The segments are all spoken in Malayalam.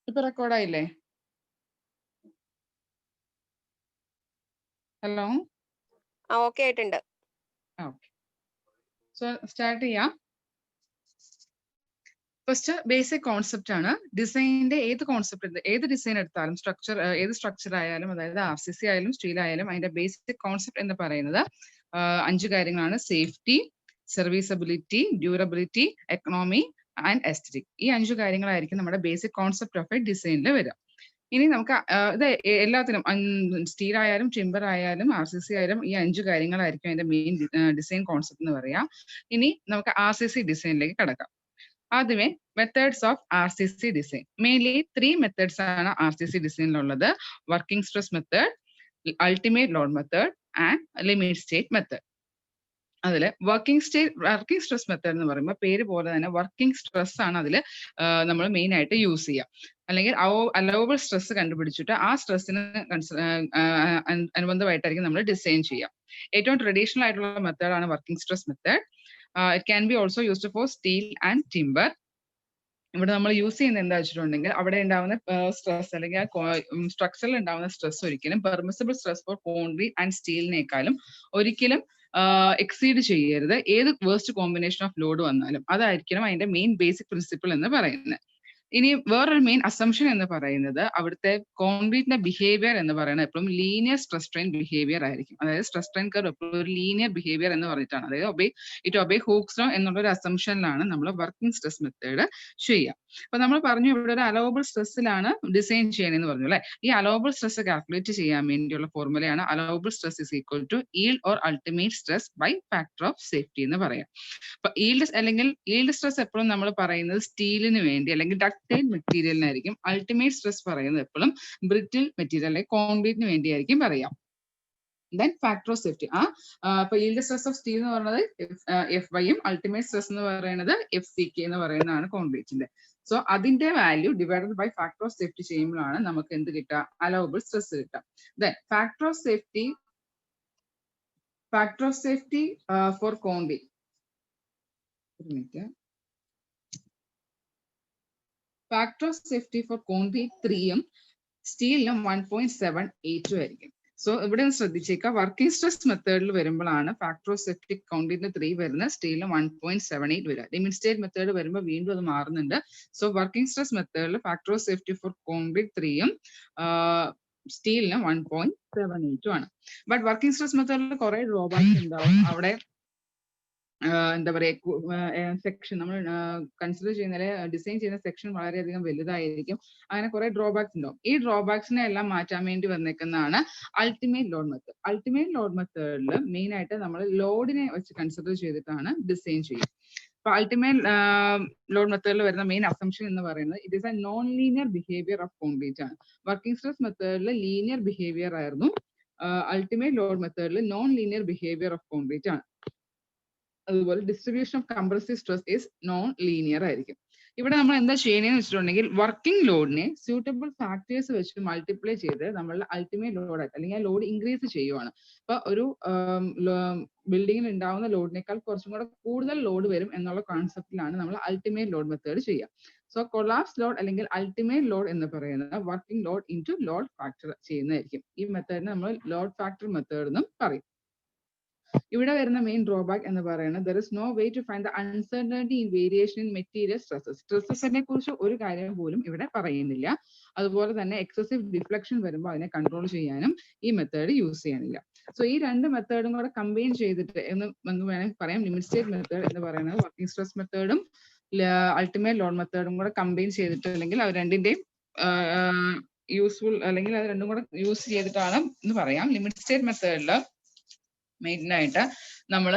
ഇപ്പൊ റെക്കോർഡായില്ലേ? ഹലോ, ഓക്കെ ആയിട്ടുണ്ട്. ഓക്കെ. സോ സ്റ്റാർട്ട് ചെയ്യാം. ഫസ്റ്റ് ബേസിക് കോൺസെപ്റ്റ് ആണ്. ഡിസൈനിന്റെ ഏത് ഡിസൈൻ എടുത്താലും ഏത് സ്ട്രക്ചർ ആയാലും, അതായത് RCC ആയാലും സ്റ്റീൽ ആയാലും, അതിന്റെ ബേസിക് കോൺസെപ്റ്റ് എന്ന് പറയുന്നത് 5 കാര്യങ്ങളാണ്. Safety, serviceability, durability, economy and aesthetic. ഈ 5 കാര്യങ്ങളായിരിക്കും നമ്മുടെ ബേസിക് കോൺസെപ്റ്റ് ഓഫ് എ ഡിസൈനിൽ വരിക. ഇനി നമുക്ക് ഇത് എല്ലാത്തിനും സ്റ്റീൽ ആയാലും ടിമ്പർ ആയാലും RCC ആയാലും ഈ 5 കാര്യങ്ങളായിരിക്കും അതിന്റെ മെയിൻ ഡിസൈൻ കോൺസെപ്റ്റ് എന്ന് പറയാം. ഇനി നമുക്ക് RCC ഡിസൈനിലേക്ക് കടക്കാം. ആദ്യമേ methods of RCC design. Mainly 3 methods ആണ് RCC ഡിസൈനിലുള്ളത്. Working stress method, ultimate load method and limit state method. അതിൽ വർക്കിംഗ് സ്ട്രെസ് മെത്തേഡ് എന്ന് പറയുമ്പോൾ പേര് പോലെ തന്നെ വർക്കിംഗ് സ്ട്രെസ് ആണ് അതിൽ നമ്മൾ മെയിൻ ആയിട്ട് യൂസ് ചെയ്യുക. അല്ലെങ്കിൽ അലവബിൾ സ്ട്രെസ് കണ്ടുപിടിച്ചിട്ട് ആ സ്ട്രെസ്സിന് അനുബന്ധമായിട്ടായിരിക്കും നമ്മൾ ഡിസൈൻ ചെയ്യുക. ഏറ്റവും ട്രഡീഷണൽ ആയിട്ടുള്ള മെത്തേഡാണ് working stress method. It can be also used for steel and timber. ഇവിടെ നമ്മൾ യൂസ് ചെയ്യുന്നത് എന്താ വെച്ചിട്ടുണ്ടെങ്കിൽ അവിടെ ഉണ്ടാവുന്ന സ്ട്രെസ് അല്ലെങ്കിൽ സ്ട്രക്ചറിൽ ഉണ്ടാവുന്ന സ്ട്രെസ് ഒരിക്കലും permissible stress for concrete and സ്റ്റീലിനേക്കാളും ഒരിക്കലും എക്സീഡ് ചെയ്യരുത്. ഏത് വേസ്റ്റ് കോമ്പിനേഷൻ ഓഫ് ലോഡ് വന്നാലും അതായിരിക്കണം അതിന്റെ മെയിൻ ബേസിക് പ്രിൻസിപ്പിൾ എന്ന് പറയുന്നത്. ഇനി വേറൊരു മെയിൻ അസംഷൻ എന്ന് പറയുന്നത് അവിടുത്തെ കോൺക്രീറ്റിന്റെ ബിഹേവിയർ എന്ന് പറയുന്നത് എപ്പോഴും ലീനിയർ സ്ട്രെസ് സ്ട്രെയിൻ ബിഹേവിയർ ആയിരിക്കും. അതായത് സ്ട്രെസ് സ്ട്രെയിൻ കർവ് എപ്പോഴും ഒരു ലീനിയർ ബിഹേവിയർ എന്ന് പറഞ്ഞിട്ടാണ്, അതായത് ഇറ്റ് ഒബേ ഹൂക്സ് ലോ എന്നുള്ള ഒരു അസംഷനിലാണ് നമ്മൾ വർക്കിംഗ് സ്ട്രെസ് മെത്തേഡ് ചെയ്യുക. അപ്പൊ നമ്മൾ പറഞ്ഞു ഇവിടെ ഒരു അലോവബിൾ സ്ട്രെസ്സിലാണ് ഡിസൈൻ ചെയ്യണമെന്ന് പറഞ്ഞു അല്ലെ. ഈ അലോവബിൾ സ്ട്രെസ് കാൽക്കുലേറ്റ് ചെയ്യാൻ വേണ്ടിയുള്ള ഫോർമുലയാണ് allowable stress is equal to yield or ultimate stress by factor of safety എന്ന് പറയാം. അപ്പൊ ഈൽഡ് സ്ട്രെസ് എപ്പോഴും നമ്മൾ പറയുന്നത് സ്റ്റീലിന് വേണ്ടി അല്ലെങ്കിൽ ഡക്റ്റൈൽ മെറ്റീരിയലിനായിരിക്കും. അൾട്ടിമേറ്റ് സ്ട്രെസ് പറയുന്നത് എപ്പോഴും ബ്രിറ്റിൽ മെറ്റീരിയൽ അല്ലെങ്കിൽ കോൺക്രീറ്റിന് വേണ്ടിയായിരിക്കും പറയാം. ദെൻ ഫാക്ടർ ഓഫ് സേഫ്റ്റി ഇപ്പൊ ഈൽഡ് സ്ട്രെസ് ഓഫ് സ്റ്റീൽ എന്ന് പറയുന്നത് FYയും അൾട്ടിമേറ്റ് സ്ട്രെസ് എന്ന് പറയുന്നത് FCK എന്ന് പറയുന്നതാണ് കോൺക്രീറ്റിന്റെ. സോ അതിന്റെ value divided by factor of safety ചെയ്യുമ്പോഴാണ് നമുക്ക് എന്ത് കിട്ടുക? അലവബിൾ സ്ട്രെസ് കിട്ടുക. Then factor of safety for concrete. Factor of safety for concrete 3ഉം സ്റ്റീലിനും 1.78 ആയിരിക്കും. സോ ഇവിടെ ശ്രദ്ധിച്ചേക്കുക, വർക്കിംഗ് സ്ട്രെസ് മെത്തേഡിൽ വരുമ്പോഴാണ് ഫാക്ടർ ഓഫ് സേഫ്റ്റി കോൺക്രീറ്റിന് 3 വരുന്നത്, സ്റ്റീലിന് 1.78 വരിക. ലിമിറ്റ് സ്റ്റേറ്റ് മെത്തേഡ് വരുമ്പോൾ വീണ്ടും അത് മാറുന്നുണ്ട്. സോ വർക്കിംഗ് സ്ട്രെസ് മെത്തേഡിൽ factor of safety for concrete 3ഉം സ്റ്റീലിന് 1.78 ആണ്. ബട്ട് വർക്കിംഗ് സ്ട്രെസ് മെത്തേഡിൽ കുറെ ഡ്രോബാക്സ് ഉണ്ടാവും. അവിടെ എന്താ പറയുക, സെക്ഷൻ നമ്മൾ കൺസിഡർ ചെയ്യുന്ന ഡിസൈൻ ചെയ്യുന്ന സെക്ഷൻ വളരെയധികം വലുതായിരിക്കും. അങ്ങനെ കുറെ ഡ്രോബാക്സ് ഉണ്ടാവും. ഈ ഡ്രോബാക്സിനെ എല്ലാം മാറ്റാൻ വേണ്ടി വന്നേക്കുന്നതാണ് ultimate load method. Ultimate load മെത്തേഡിൽ മെയിൻ ആയിട്ട് നമ്മൾ ലോഡിനെ വെച്ച് കൺസിഡർ ചെയ്തിട്ടാണ് ഡിസൈൻ ചെയ്യുക. അപ്പൊ അൾട്ടിമേറ്റ് ലോഡ് മെത്തേഡിൽ വരുന്ന മെയിൻ അസംഷൻ എന്ന് പറയുന്നത് it is A non linear behaviour of concrete ആണ്. വർക്കിംഗ് സ്ട്രെസ് മെത്തേഡിൽ ലീനിയർ ബിഹേവിയർ ആയിരുന്നു, അൾട്ടിമേറ്റ് ലോഡ് മെത്തേഡിൽ non linear behaviour of concrete ആണ്. അതുപോലെ distribution of compressive stress is known linear ആയിരിക്കും. ഇവിടെ നമ്മൾ എന്താ ചെയ്യണമെന്ന് വെച്ചിട്ടുണ്ടെങ്കിൽ വർക്കിംഗ് ലോഡിനെ സ്യൂട്ടബിൾ ഫാക്ടേഴ്സ് വെച്ച് മൾട്ടിപ്ലൈ ചെയ്ത് നമ്മളുടെ അൾട്ടിമേറ്റ് ലോഡായിട്ട് അല്ലെങ്കിൽ ആ ലോഡ് ഇൻക്രീസ് ചെയ്യുവാണ്. അപ്പൊ ഒരു ബിൽഡിങ്ങിൽ ഉണ്ടാവുന്ന ലോഡിനേക്കാൾ കുറച്ചും കൂടെ കൂടുതൽ ലോഡ് വരും എന്നുള്ള കോൺസെപ്റ്റിലാണ് നമ്മൾ അൾട്ടിമേറ്റ് ലോഡ് മെത്തേഡ് ചെയ്യുക. സോ കൊളാപ്സ് ലോഡ് അല്ലെങ്കിൽ അൾട്ടിമേറ്റ് ലോഡ് എന്ന് പറയുന്നത് working load into load factor ചെയ്യുന്നതായിരിക്കും. ഈ മെത്തേഡിനെ നമ്മൾ ലോഡ് ഫാക്ടർ മെത്തേഡ് എന്നും പറയും. ഇവിടെ വരുന്ന മെയിൻ ഡ്രോബാക്ക് എന്ന് പറയുന്നത് there is no way to find the uncertainty in variation in material stresses. സ്ട്രെസ്സസിനെ കുറിച്ച് ഒരു കാര്യം പോലും ഇവിടെ പറയുന്നില്ല. അതുപോലെ തന്നെ എക്സസീവ് ഡിഫ്ലക്ഷൻ വരുമ്പോൾ അതിനെ കൺട്രോൾ ചെയ്യാനും ഈ മെത്തേഡ് യൂസ് ചെയ്യാനില്ല. സോ ഈ രണ്ട് മെത്തേഡും കൂടെ കമ്പൈൻ ചെയ്തിട്ട് എന്ന് വേണമെങ്കിൽ പറയാം ലിമിറ്റ് സ്റ്റേറ്റ് മെത്തേഡ് എന്ന് പറയുന്നത് വർക്കിംഗ് സ്ട്രെസ് മെത്തേഡും അൾട്ടിമേറ്റ് ലോഡ് മെത്തേഡും കൂടെ കമ്പൈൻ ചെയ്തിട്ട് അല്ലെങ്കിൽ അത് രണ്ടിന്റെയും യൂസ്ഫുൾ അല്ലെങ്കിൽ അത് രണ്ടും കൂടെ യൂസ് ചെയ്തിട്ടാണ് എന്ന് പറയാം. ലിമിറ്റ് സ്റ്റേറ്റ് മെത്തേഡിൽ മെയിനായിട്ട് നമ്മൾ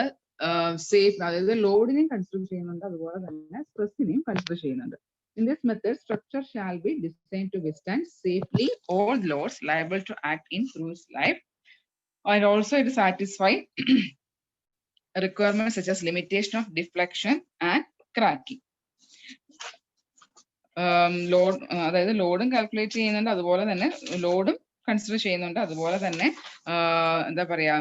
സേഫ്, അതായത് ലോഡിനെയും കൺസിഡർ ചെയ്യുന്നുണ്ട്, അതുപോലെ തന്നെ സ്ട്രെസ്സിനെയും കൺസിഡർ ചെയ്യുന്നുണ്ട്. In this method, structure shall be designed to withstand safely all loads liable to act in through its life, and also it satisfy requirements such as limitation of deflection and cracking. Load, അതായത് ലോഡും കാൽക്കുലേറ്റ് ചെയ്യുന്നുണ്ട്, അതുപോലെ തന്നെ ലോഡും കൺസിഡർ ചെയ്യുന്നുണ്ട്, അതുപോലെ തന്നെ എന്താ പറയാ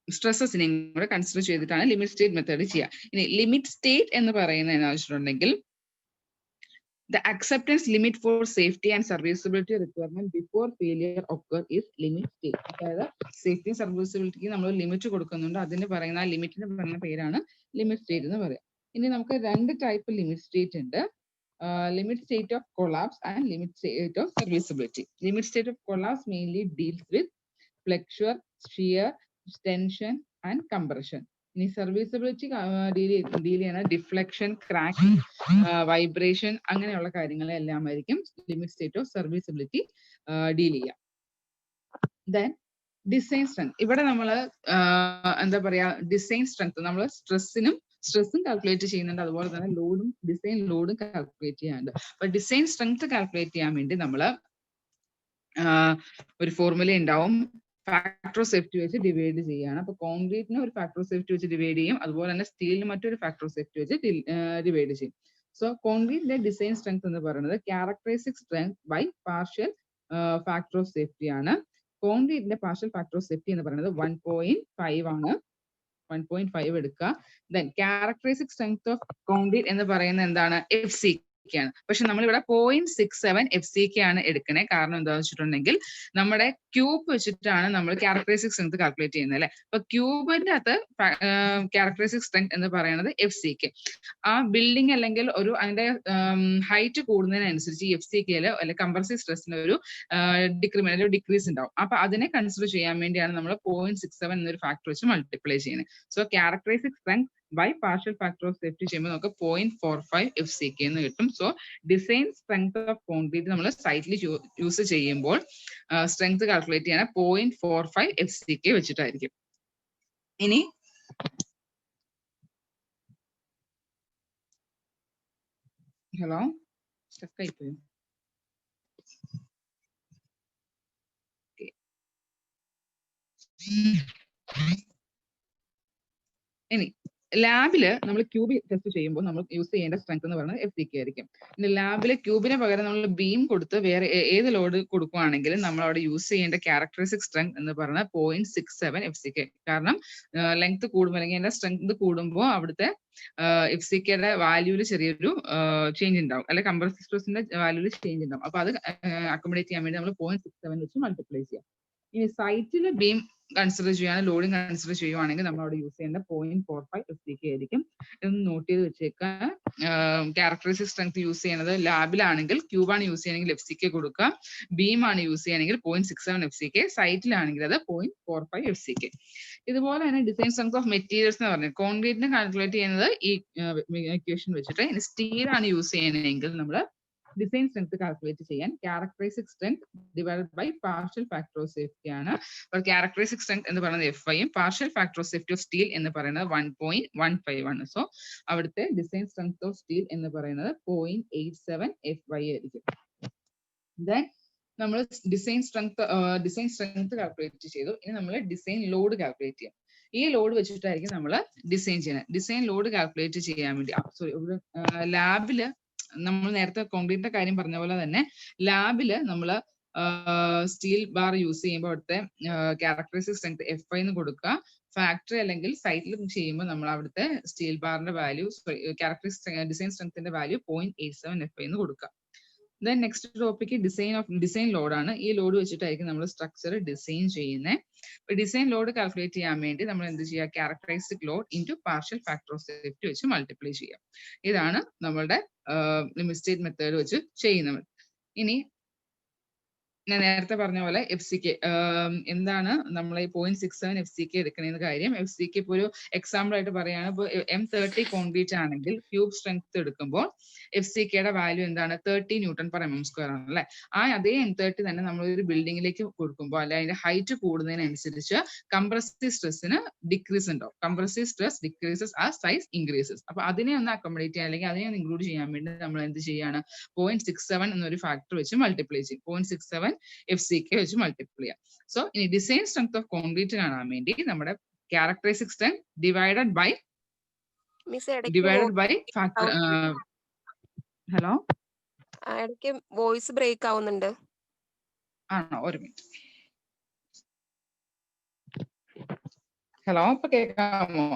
സ്ട്രെസ്സസിനെയും കൂടെ കൺസിഡർ ചെയ്തിട്ടാണ് ലിമിറ്റ് സ്റ്റേറ്റ് മെത്തേഡ് ചെയ്യുക. ഇനി ലിമിറ്റ് സ്റ്റേറ്റ് എന്ന് പറയുന്നത് എന്താ വെച്ചിട്ടുണ്ടെങ്കിൽ The acceptance limit for safety and serviceability requirement before failure occur is limit state. അതായത് സേഫ്റ്റി സർവീസബിലിറ്റിക്ക് നമ്മൾ ലിമിറ്റ് കൊടുക്കുന്നുണ്ട്. അതിന് പറയുന്ന ആ ലിമിറ്റിന് പറയുന്ന പേരാണ് ലിമിറ്റ് സ്റ്റേറ്റ് എന്ന് പറയാം. ഇനി നമുക്ക് രണ്ട് ടൈപ്പ് ലിമിറ്റ് സ്റ്റേറ്റ് ഉണ്ട്. Limit state of collapse and limit state of serviceability. Limit state of collapse mainly deals with flexure, shear, tension and compression. ഇനി സർവീസബിലിറ്റി ഡീൽ ചെയ്യുന്ന ഡിഫ്ലക്ഷൻ, ക്രാക്കിംഗ്, വൈബ്രേഷൻ അങ്ങനെയുള്ള കാര്യങ്ങളെല്ലാം ആയിരിക്കും limit state of serviceability deal ചെയ്യുക. Then design strength. ഇവിടെ നമ്മൾ എന്താ പറയാ, ഡിസൈൻ സ്ട്രെങ്ത് നമ്മൾ സ്ട്രെസ്സും കാൽക്കുലേറ്റ് ചെയ്യുന്നുണ്ട്, അതുപോലെ തന്നെ ലോഡും ഡിസൈൻ ലോഡും കാൽക്കുലേറ്റ് ചെയ്യാറുണ്ട്. അപ്പൊ ഡിസൈൻ സ്ട്രെങ്ത് കാൽക്കുലേറ്റ് ചെയ്യാൻ വേണ്ടി നമ്മൾ ഒരു ഫോർമുല ഉണ്ടാവും. ഫാക്ടർ ഓഫ് സേഫ്റ്റി വെച്ച് ഡിവൈഡ് ചെയ്യാണ്. അപ്പൊ കോൺക്രീറ്റിന് ഒരു ഫാക്ടർ ഓഫ് സേഫ്റ്റി വെച്ച് ഡിവൈഡ് ചെയ്യും, അതുപോലെ തന്നെ സ്റ്റീലിന് മറ്റൊരു ഫാക്ടർ ഓഫ് സേഫ്റ്റി വെച്ച് ഡിവൈഡ് ചെയ്യും. സോ കോൺക്രീറ്റിന്റെ ഡിസൈൻ സ്ട്രെങ്ത് എന്ന് പറയുന്നത് characteristic strength by partial factor of safety ആണ്. കോൺക്രീറ്റിന്റെ പാർഷ്യൽ ഫാക്ടർ ഓഫ് സേഫ്റ്റി എന്ന് പറയുന്നത് 1.5 ആണ്. 1.5 എടുക്കുക. Then characteristic strength of concrete എന്ന് പറയുന്നത് എന്താണ്? FCK ആണ്. പക്ഷെ നമ്മളിവിടെ 0.67 FCK ആണ് എടുക്കണേ. കാരണം എന്താണെന്ന് വെച്ചിട്ടുണ്ടെങ്കിൽ നമ്മുടെ ക്യൂബ് വെച്ചിട്ടാണ് നമ്മൾ ക്യാരക്ടറിസ്റ്റിക് സ്ട്രെങ്ത് കാൽക്കുലേറ്റ് ചെയ്യുന്നത് അല്ലെ. അപ്പൊ ക്യൂബിന്റെ അകത്ത് ക്യാരക്ടറിസ്റ്റിക് സ്ട്രെങ്ത് എന്ന് പറയുന്നത് FCK. ആ ബിൽഡിംഗ് അല്ലെങ്കിൽ ഒരു അതിന്റെ ഹൈറ്റ് കൂടുന്നതിനനുസരിച്ച് FCKയില് അല്ലെങ്കിൽ കംപ്രസീവ് സ്ട്രെസ്സിന് ഒരു ഡിക്രിമെന്റ് ഡിക്രീസ് ഉണ്ടാവും. അപ്പൊ അതിനെ കൺസിഡർ ചെയ്യാൻ വേണ്ടിയാണ് നമ്മൾ 0.67 എന്നൊരു ഫാക്ടർ വെച്ച് മൾട്ടിപ്ലൈ ചെയ്യുന്നത്. So characteristic strength by partial factor of safety ചെയ്യുമ്പോൾ നമുക്ക് 0.45 FCK എന്ന് കിട്ടും. So design strength of concrete നമ്മൾ സൈറ്റിൽ യൂസ് ചെയ്യുമ്പോൾ സ്ട്രെങ്ത് കാൽക്കുലേറ്റ് ചെയ്യാൻ 0.45 FCK വെച്ചിട്ടായിരിക്കും. ഇനി ഹലോ, സ്റ്റക്ക് ആയിപ്പോയോ? ഇനി ലാബില് നമ്മൾ ക്യൂബ് ടെസ്റ്റ് ചെയ്യുമ്പോൾ നമ്മൾ യൂസ് ചെയ്യേണ്ട സ്ട്രെങ്ത് എന്ന് പറയുന്നത് FCK ആയിരിക്കും. ഇനി ലാബില് ക്യൂബിന് പകരം നമ്മൾ ബീം കൊടുത്ത് വേറെ ഏത് ലോഡ് കൊടുക്കുകയാണെങ്കിലും നമ്മൾ അവിടെ യൂസ് ചെയ്യേണ്ട ക്യാരക്ടറിസ്റ്റിക് സ്ട്രെങ്ത് എന്ന് പറയുന്നത് 0.67 FCK. കാരണം ലെങ്ത് കൂടുമ്പോൾ അല്ലെങ്കിൽ അതിന്റെ സ്ട്രെങ്ത് കൂടുമ്പോൾ അവിടുത്തെ FCKയുടെ വാല്യൂല് ചെറിയൊരു ചേഞ്ച് ഉണ്ടാവും, അല്ലെങ്കിൽ കംപ്രസീവ് സ്ട്രെസിന്റെ വാല്യൂല് ചേഞ്ച് ഉണ്ടാവും. അപ്പൊ അത് അക്കോമഡേറ്റ് ചെയ്യാൻ വേണ്ടി നമ്മൾ 0.67 വെച്ച് മൾട്ടിപ്ലൈ ചെയ്യാം. ഇനി സൈറ്റിൽ ബീം കൺസിഡർ ചെയ്യുകയാണ്, ലോഡിംഗ് കൺസിഡർ ചെയ്യുവാണെങ്കിൽ നമ്മൾ അവിടെ യൂസ് ചെയ്യേണ്ട 0.45 FCK ആയിരിക്കും. ഇതൊന്ന് നോട്ട് ചെയ്ത് വെച്ചേക്കാം. ക്യാരക്ടറിസ്റ്റിക് സ്ട്രെങ്ത് യൂസ് ചെയ്യുന്നത് ലാബിലാണെങ്കിൽ ക്യൂബാണ് യൂസ് ചെയ്യണമെങ്കിൽ FCK കൊടുക്കുക, ബീം ആണ് യൂസ് ചെയ്യണമെങ്കിൽ 0.67 FCK, സൈറ്റിലാണെങ്കിൽ അത് 0.45 FCK. ഇതുപോലെ തന്നെ ഡിസൈൻ സ്ട്രെങ്ത് ഓഫ് മെറ്റീരിയൽസ് എന്ന് പറഞ്ഞത് കോൺക്രീറ്റിനെ കാൽക്കുലേറ്റ് ചെയ്യുന്നത് ഈ ഇക്വേഷൻ വെച്ചിട്ട്. ഇനി സ്റ്റീൽ ആണ് യൂസ് ചെയ്യണമെങ്കിൽ നമ്മൾ ഡിസൈൻ സ്ട്രെങ്ത് കാൽക്കുലേറ്റ് ചെയ്യാൻ characteristic strength divided by partial factor of safety ആണ്. ക്യാരക്ടറിസ്റ്റിക് സ്ട്രെങ്ത് എന്ന് പറയുന്നത് FI യും partial factor of safety of steel എന്ന് പറയുന്നത് 1.15 ആണ്. സോ അവിടുത്തെ ഡിസൈൻ സ്ട്രെങ്ത് ഓഫ് സ്റ്റീൽ എന്ന് പറയുന്നത് 0.87 FY ആയിരിക്കും. ദെൻ നമ്മൾ ഡിസൈൻ സ്ട്രെങ്ത് കാൽക്കുലേറ്റ് ചെയ്തു. ഇനി നമ്മൾ ഡിസൈൻ ലോഡ് കാൽക്കുലേറ്റ് ചെയ്യാം. ഈ ലോഡ് വെച്ചിട്ടായിരിക്കും നമ്മൾ ഡിസൈൻ ചെയ്യുന്നത്. ഡിസൈൻ ലോഡ് കാൽക്കുലേറ്റ് ചെയ്യാൻ വേണ്ടി ലാബില് നമ്മൾ നേരത്തെ കോൺക്രീറ്റിന്റെ കാര്യം പറഞ്ഞ പോലെ തന്നെ ലാബില് നമ്മൾ സ്റ്റീൽ ബാർ യൂസ് ചെയ്യുമ്പോൾ അവിടുത്തെ ക്യാരക്ടറിസ്റ്റിക് സ്ട്രെങ്ത് FI എന്ന് കൊടുക്കുക. ഫാക്ടറി അല്ലെങ്കിൽ സൈറ്റിൽ ചെയ്യുമ്പോൾ നമ്മൾ അവിടുത്തെ സ്റ്റീൽ ബാറിന്റെ വാല്യൂ ക്യാരക്ടറിസ്റ്റിക് ഡിസൈൻ സ്ട്രെങ്ത്തിന്റെ വാല്യൂ 0.87 FI എന്ന് കൊടുക്കുക. Then next topic design load ആണ്. ഈ ലോഡ് വെച്ചിട്ടായിരിക്കും നമ്മൾ സ്ട്രക്ചർ ഡിസൈൻ ചെയ്യുന്നത്. ഡിസൈൻ ലോഡ് കാൽക്കുലേറ്റ് ചെയ്യാൻ വേണ്ടി നമ്മൾ എന്ത് ചെയ്യുക? Characteristic load into partial factor of safety വെച്ച് മൾട്ടിപ്ലൈ ചെയ്യാം. ഇതാണ് നമ്മളുടെ ലിമിറ്റ് സ്റ്റേറ്റ് മെത്തേഡ് വെച്ച് ചെയ്യുന്നത്. ഇനി ഞാൻ നേരത്തെ പറഞ്ഞ പോലെ FCK എന്താണ് നമ്മൾ ഈ 0.67 FCK എടുക്കണേന്ന് കാര്യം. FCK ഇപ്പോൾ ഒരു എക്സാമ്പിൾ ആയിട്ട് പറയുകയാണ്. ഇപ്പോൾ M30 കോൺക്രീറ്റ് ആണെങ്കിൽ ക്യൂബ് സ്ട്രെങ്ത് എടുക്കുമ്പോൾ FCKയുടെ വാല്യൂ എന്താണ്? 30 Newton/mm² ആണ് അല്ലെ. അതേ M30 തന്നെ നമ്മൾ ഒരു ബിൽഡിങ്ങിലേക്ക് കൊടുക്കുമ്പോൾ അല്ലെ അതിന്റെ ഹൈറ്റ് കൂടുന്നതിനനുസരിച്ച് കംപ്രസീവ് സ്ട്രെസ്സിന് ഡിക്രീസ് ഉണ്ടാവും. കംപ്രസീവ് സ്ട്രെസ് ഡിക്രീസസ് ആ സൈസ് ഇൻക്രീസസ്. അപ്പൊ അതിനെ ഒന്ന് അക്കോമഡേറ്റ് ചെയ്യാൻ അല്ലെങ്കിൽ അതിനെ ഒന്ന് ഇൻക്ലൂഡ് ചെയ്യാൻ വേണ്ടി നമ്മൾ എന്ത് ചെയ്യാണ്? 0.67 എന്നൊരു ഫാക്ടർ വെച്ച് മൾട്ടിപ്ലൈ ചെയ്യും. 0.67 FCK വെച്ച് മൾട്ടിപ്ലൈ ചെയ്യാം. സോ ഇനി ഡിസൈൻ സ്ട്രെങ്ത് ഓഫ് കോൺക്രീറ്റ് കാണാൻ വേണ്ടി നമ്മുടെ characteristic strength divided by factor. Hello, ഇടയ്ക്ക് വോയിസ് ബ്രേക്ക് ആവുന്നുണ്ട്. ആണോ? ഒരു മിനിറ്റ്. ഹലോ, ഇപ്പൊ കേൾക്കാമോ?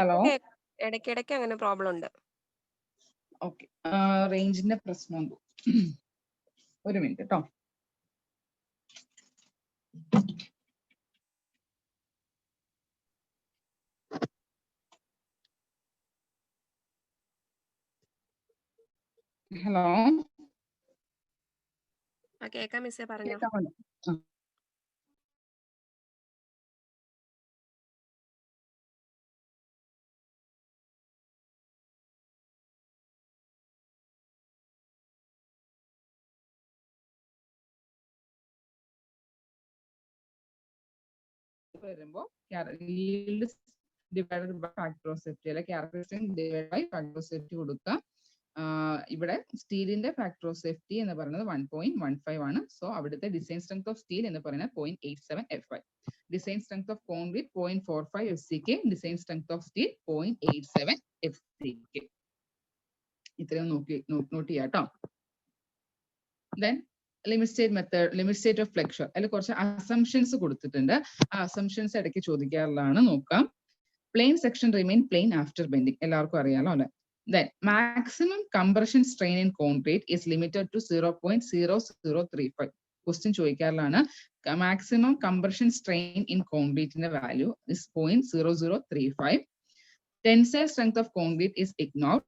ഹലോ, ഇടയ്ക്കിടയ്ക്ക് അങ്ങനെ പ്രോബ്ലം ഉണ്ട്. ഓക്കെ, റേഞ്ചിന്റെ പ്രശ്നം ഒരു മിനിറ്റ് കേട്ടോ. ഹലോ, കേക്കാം മിസ്സേ, പറഞ്ഞോ. കേൾക്കാമല്ലോ? വരുമ്പോ yield divided by factor of safety അല്ലെ characteristic divided by factor of safety കൊടുക്കുക. ഇവിടെ സ്റ്റീലിന്റെ ഫാക്ടർ ഓഫ് സേഫ്റ്റി എന്ന് പറയുന്നത് 1.15 ആണ്. സോ അവിടുത്തെ ഡിസൈൻ സ്ട്രെങ്ത് ഓഫ് സ്റ്റീൽ എന്ന് പറയുന്നത് 0.87 FI, design strength of concrete 0.45 FCK, design strength of steel 0.87 FCK. ഇത്രയും നോട്ട് ചെയ്യാം കേട്ടോ. Then limit state method, limit state of flexure, അതിൽ കുറച്ച് അസംഷൻസ് കൊടുത്തിട്ടുണ്ട്. ആ അസംഷൻസ് ഇടയ്ക്ക് ചോദിക്കാറുള്ളതാണ്, നോക്കാം. Plain section remain plain after bending, എല്ലാവർക്കും അറിയാലോ അല്ലെ. Then maximum compression strain in concrete is limited to 0.0035. Question ചോദിക്കാറുള്ളതാണ്. Maximum compression strain in concrete in the value is 0.0035. Tensile strength of concrete is ignored.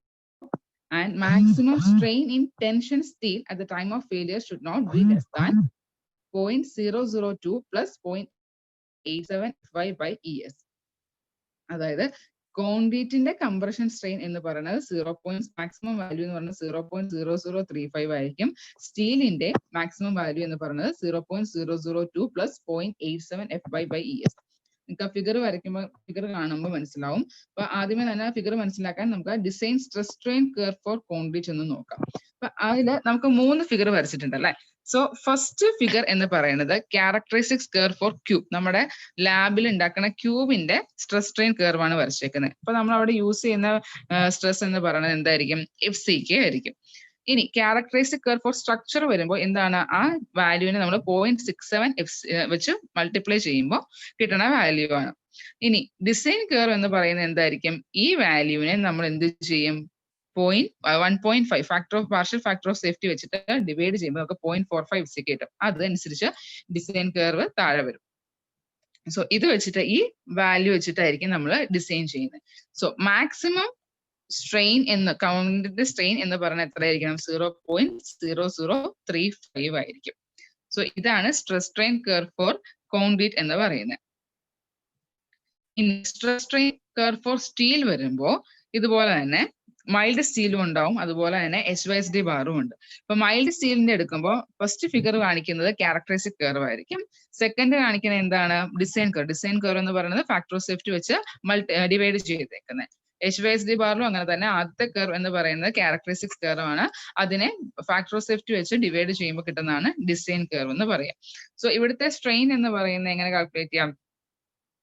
And maximum strain in tension steel at the time of failure should not be less than 0.002 plus 0.87 FI by ES. അതായത് കോൺക്രീറ്റിന്റെ കംപ്രഷൻ സ്ട്രെയിൻ എന്ന് പറയുന്നത് മാക്സിമം വാല്യൂ എന്ന് പറയുന്നത് 0.0035 ആയിരിക്കും. സ്റ്റീലിന്റെ മാക്സിമം വാല്യൂ എന്ന് പറയുന്നത് 0.002 പ്ലസ് 0.87 FI by ES. നിങ്ങൾക്ക് ആ ഫിഗർ വരയ്ക്കുമ്പോൾ, ഫിഗർ കാണുമ്പോൾ മനസ്സിലാവും. അപ്പൊ ആദ്യമേ തന്നെ ആ ഫിഗർ മനസ്സിലാക്കാൻ നമുക്ക് design stress strain curve four concrete എന്ന് നോക്കാം. അപ്പൊ അതില് നമുക്ക് 3 ഫിഗർ വരച്ചിട്ടുണ്ട് അല്ലെ. സോ ഫസ്റ്റ് ഫിഗർ എന്ന് പറയുന്നത് ക്യാരക്ടറിസ്റ്റിക്സ് കർവ് ഫോർ ക്യൂബ്, നമ്മുടെ ലാബിൽ ഉണ്ടാക്കുന്ന ക്യൂബിന്റെ സ്ട്രെസ് സ്ട്രെയിൻ കർവ് ആണ് വരച്ചേക്കുന്നത്. അപ്പൊ നമ്മൾ അവിടെ യൂസ് ചെയ്യുന്ന സ്ട്രെസ് എന്ന് പറയുന്നത് എന്തായിരിക്കും? FCK ആയിരിക്കും. ഇനി ക്യാരക്ടറിസ്റ്റിക് കർവ് ഫോർ സ്ട്രക്ചർ വരുമ്പോൾ എന്താണ്? ആ വാല്യൂവിനെ നമ്മൾ 0.67 വെച്ച് മൾട്ടിപ്ലൈ ചെയ്യുമ്പോൾ കിട്ടുന്ന വാല്യൂ ആണ്. ഇനി ഡിസൈൻ കർവ് എന്ന് പറയുന്നത് എന്തായിരിക്കും? ഈ വാല്യൂവിനെ നമ്മൾ എന്ത് ചെയ്യും? 1.5 പാർഷ്യൽ ഫാക്ടർ ഓഫ് സേഫ്റ്റി വെച്ചിട്ട് ഡിവൈഡ് ചെയ്യുമ്പോൾ നമുക്ക് 0.45 FCK കിട്ടും. അതനുസരിച്ച് ഡിസൈൻ കർവ് താഴെ വരും. സോ ഇത് വെച്ചിട്ട്, ഈ വാല്യൂ വെച്ചിട്ടായിരിക്കും നമ്മൾ ഡിസൈൻ ചെയ്യുന്നത്. സോ മാക്സിമം സ്ട്രെയിൻ എന്ന് കൗണ്ടിന്റെ സ്ട്രെയിൻ എന്ന് പറഞ്ഞാൽ എത്രയായിരിക്കണം? 0.0035 ആയിരിക്കും. സോ ഇതാണ് stress strain curve four concrete എന്ന് പറയുന്നത്. ഇനി stress strain curve four steel വരുമ്പോൾ ഇതുപോലെ തന്നെ മൈൽഡ് സ്റ്റീലും ഉണ്ടാവും, അതുപോലെ തന്നെ HYSD ബാറും ഉണ്ട്. അപ്പൊ മൈൽഡ് സ്റ്റീലിന്റെ എടുക്കുമ്പോൾ ഫസ്റ്റ് ഫിഗർ കാണിക്കുന്നത് ക്യാരക്ടറിസ്റ്റിക് കർവ് ആയിരിക്കും. സെക്കൻഡ് കാണിക്കുന്നത് എന്താണ്? Design curve. ഡിസൈൻ കർവ് എന്ന് പറയുന്നത് ഫാക്ടർ ഓഫ് സേഫ്റ്റി വെച്ച് ഡിവൈഡ് ചെയ്തേക്കുന്നത്. HYSD ബാറിലും അങ്ങനെ തന്നെ. ആദ്യത്തെ കർവ് എന്ന് പറയുന്നത് ക്യാരക്ടറിസ്റ്റിക്സ് കർവ് ആണ്, അതിനെ ഫാക്ടർ ഓഫ് സേഫ്റ്റി വെച്ച് ഡിവൈഡ് ചെയ്യുമ്പോൾ കിട്ടുന്നതാണ് ഡിസൈൻ കർവ് എന്ന് പറയാം. സോ ഇവിടുത്തെ സ്ട്രെയിൻ എന്ന് പറയുന്നത് എങ്ങനെ കാൽക്കുലേറ്റ് ചെയ്യാം?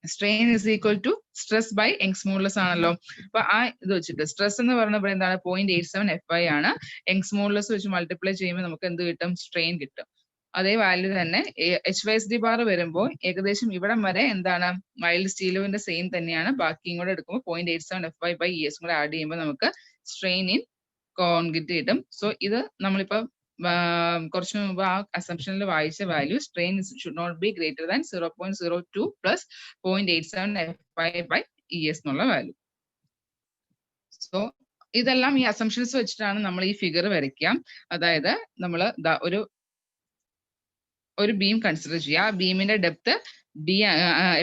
Strain is equal to stress by Young's modulus ആണല്ലോ. അപ്പൊ ആ ഇത് വെച്ചിട്ട് സ്ട്രെസ് എന്ന് പറയുന്നത് എന്താണ്? 0.87 FI ആണ്. യങ്സ് മോഡുലസ് വെച്ച് മൾട്ടിപ്ലൈ ചെയ്യുമ്പോൾ നമുക്ക് എന്ത് കിട്ടും? സ്ട്രെയിൻ കിട്ടും. അതേ വാല്യൂ തന്നെ HYSD ബാർ വരുമ്പോൾ ഏകദേശം ഇവിടം വരെ എന്താണ്? മൈൽഡ് സ്റ്റീലുവിന്റെ സെയിം തന്നെയാണ്. ബാക്കിയും കൂടെ എടുക്കുമ്പോൾ 0.87 FI by ES കൂടെ ആഡ് ചെയ്യുമ്പോൾ നമുക്ക് സ്ട്രെയിൻ ഇൻ കോൺക്രീറ്റ് കിട്ടും. സോ ഇത് നമ്മളിപ്പോ കുറച്ച് മുമ്പ് ആ അസംഷനിൽ വായിച്ച value, strain should not be greater than 0.02 plus 0.87 FI by ES എന്നുള്ള വാല്യൂ. സോ ഇതെല്ലാം ഈ അസംഷൻസ് വെച്ചിട്ടാണ് നമ്മൾ ഈ ഫിഗർ വരയ്ക്കാം. അതായത് നമ്മൾ ഒരു ബീം കൺസിഡർ ചെയ്യുക. ആ ബീമിന്റെ depth D,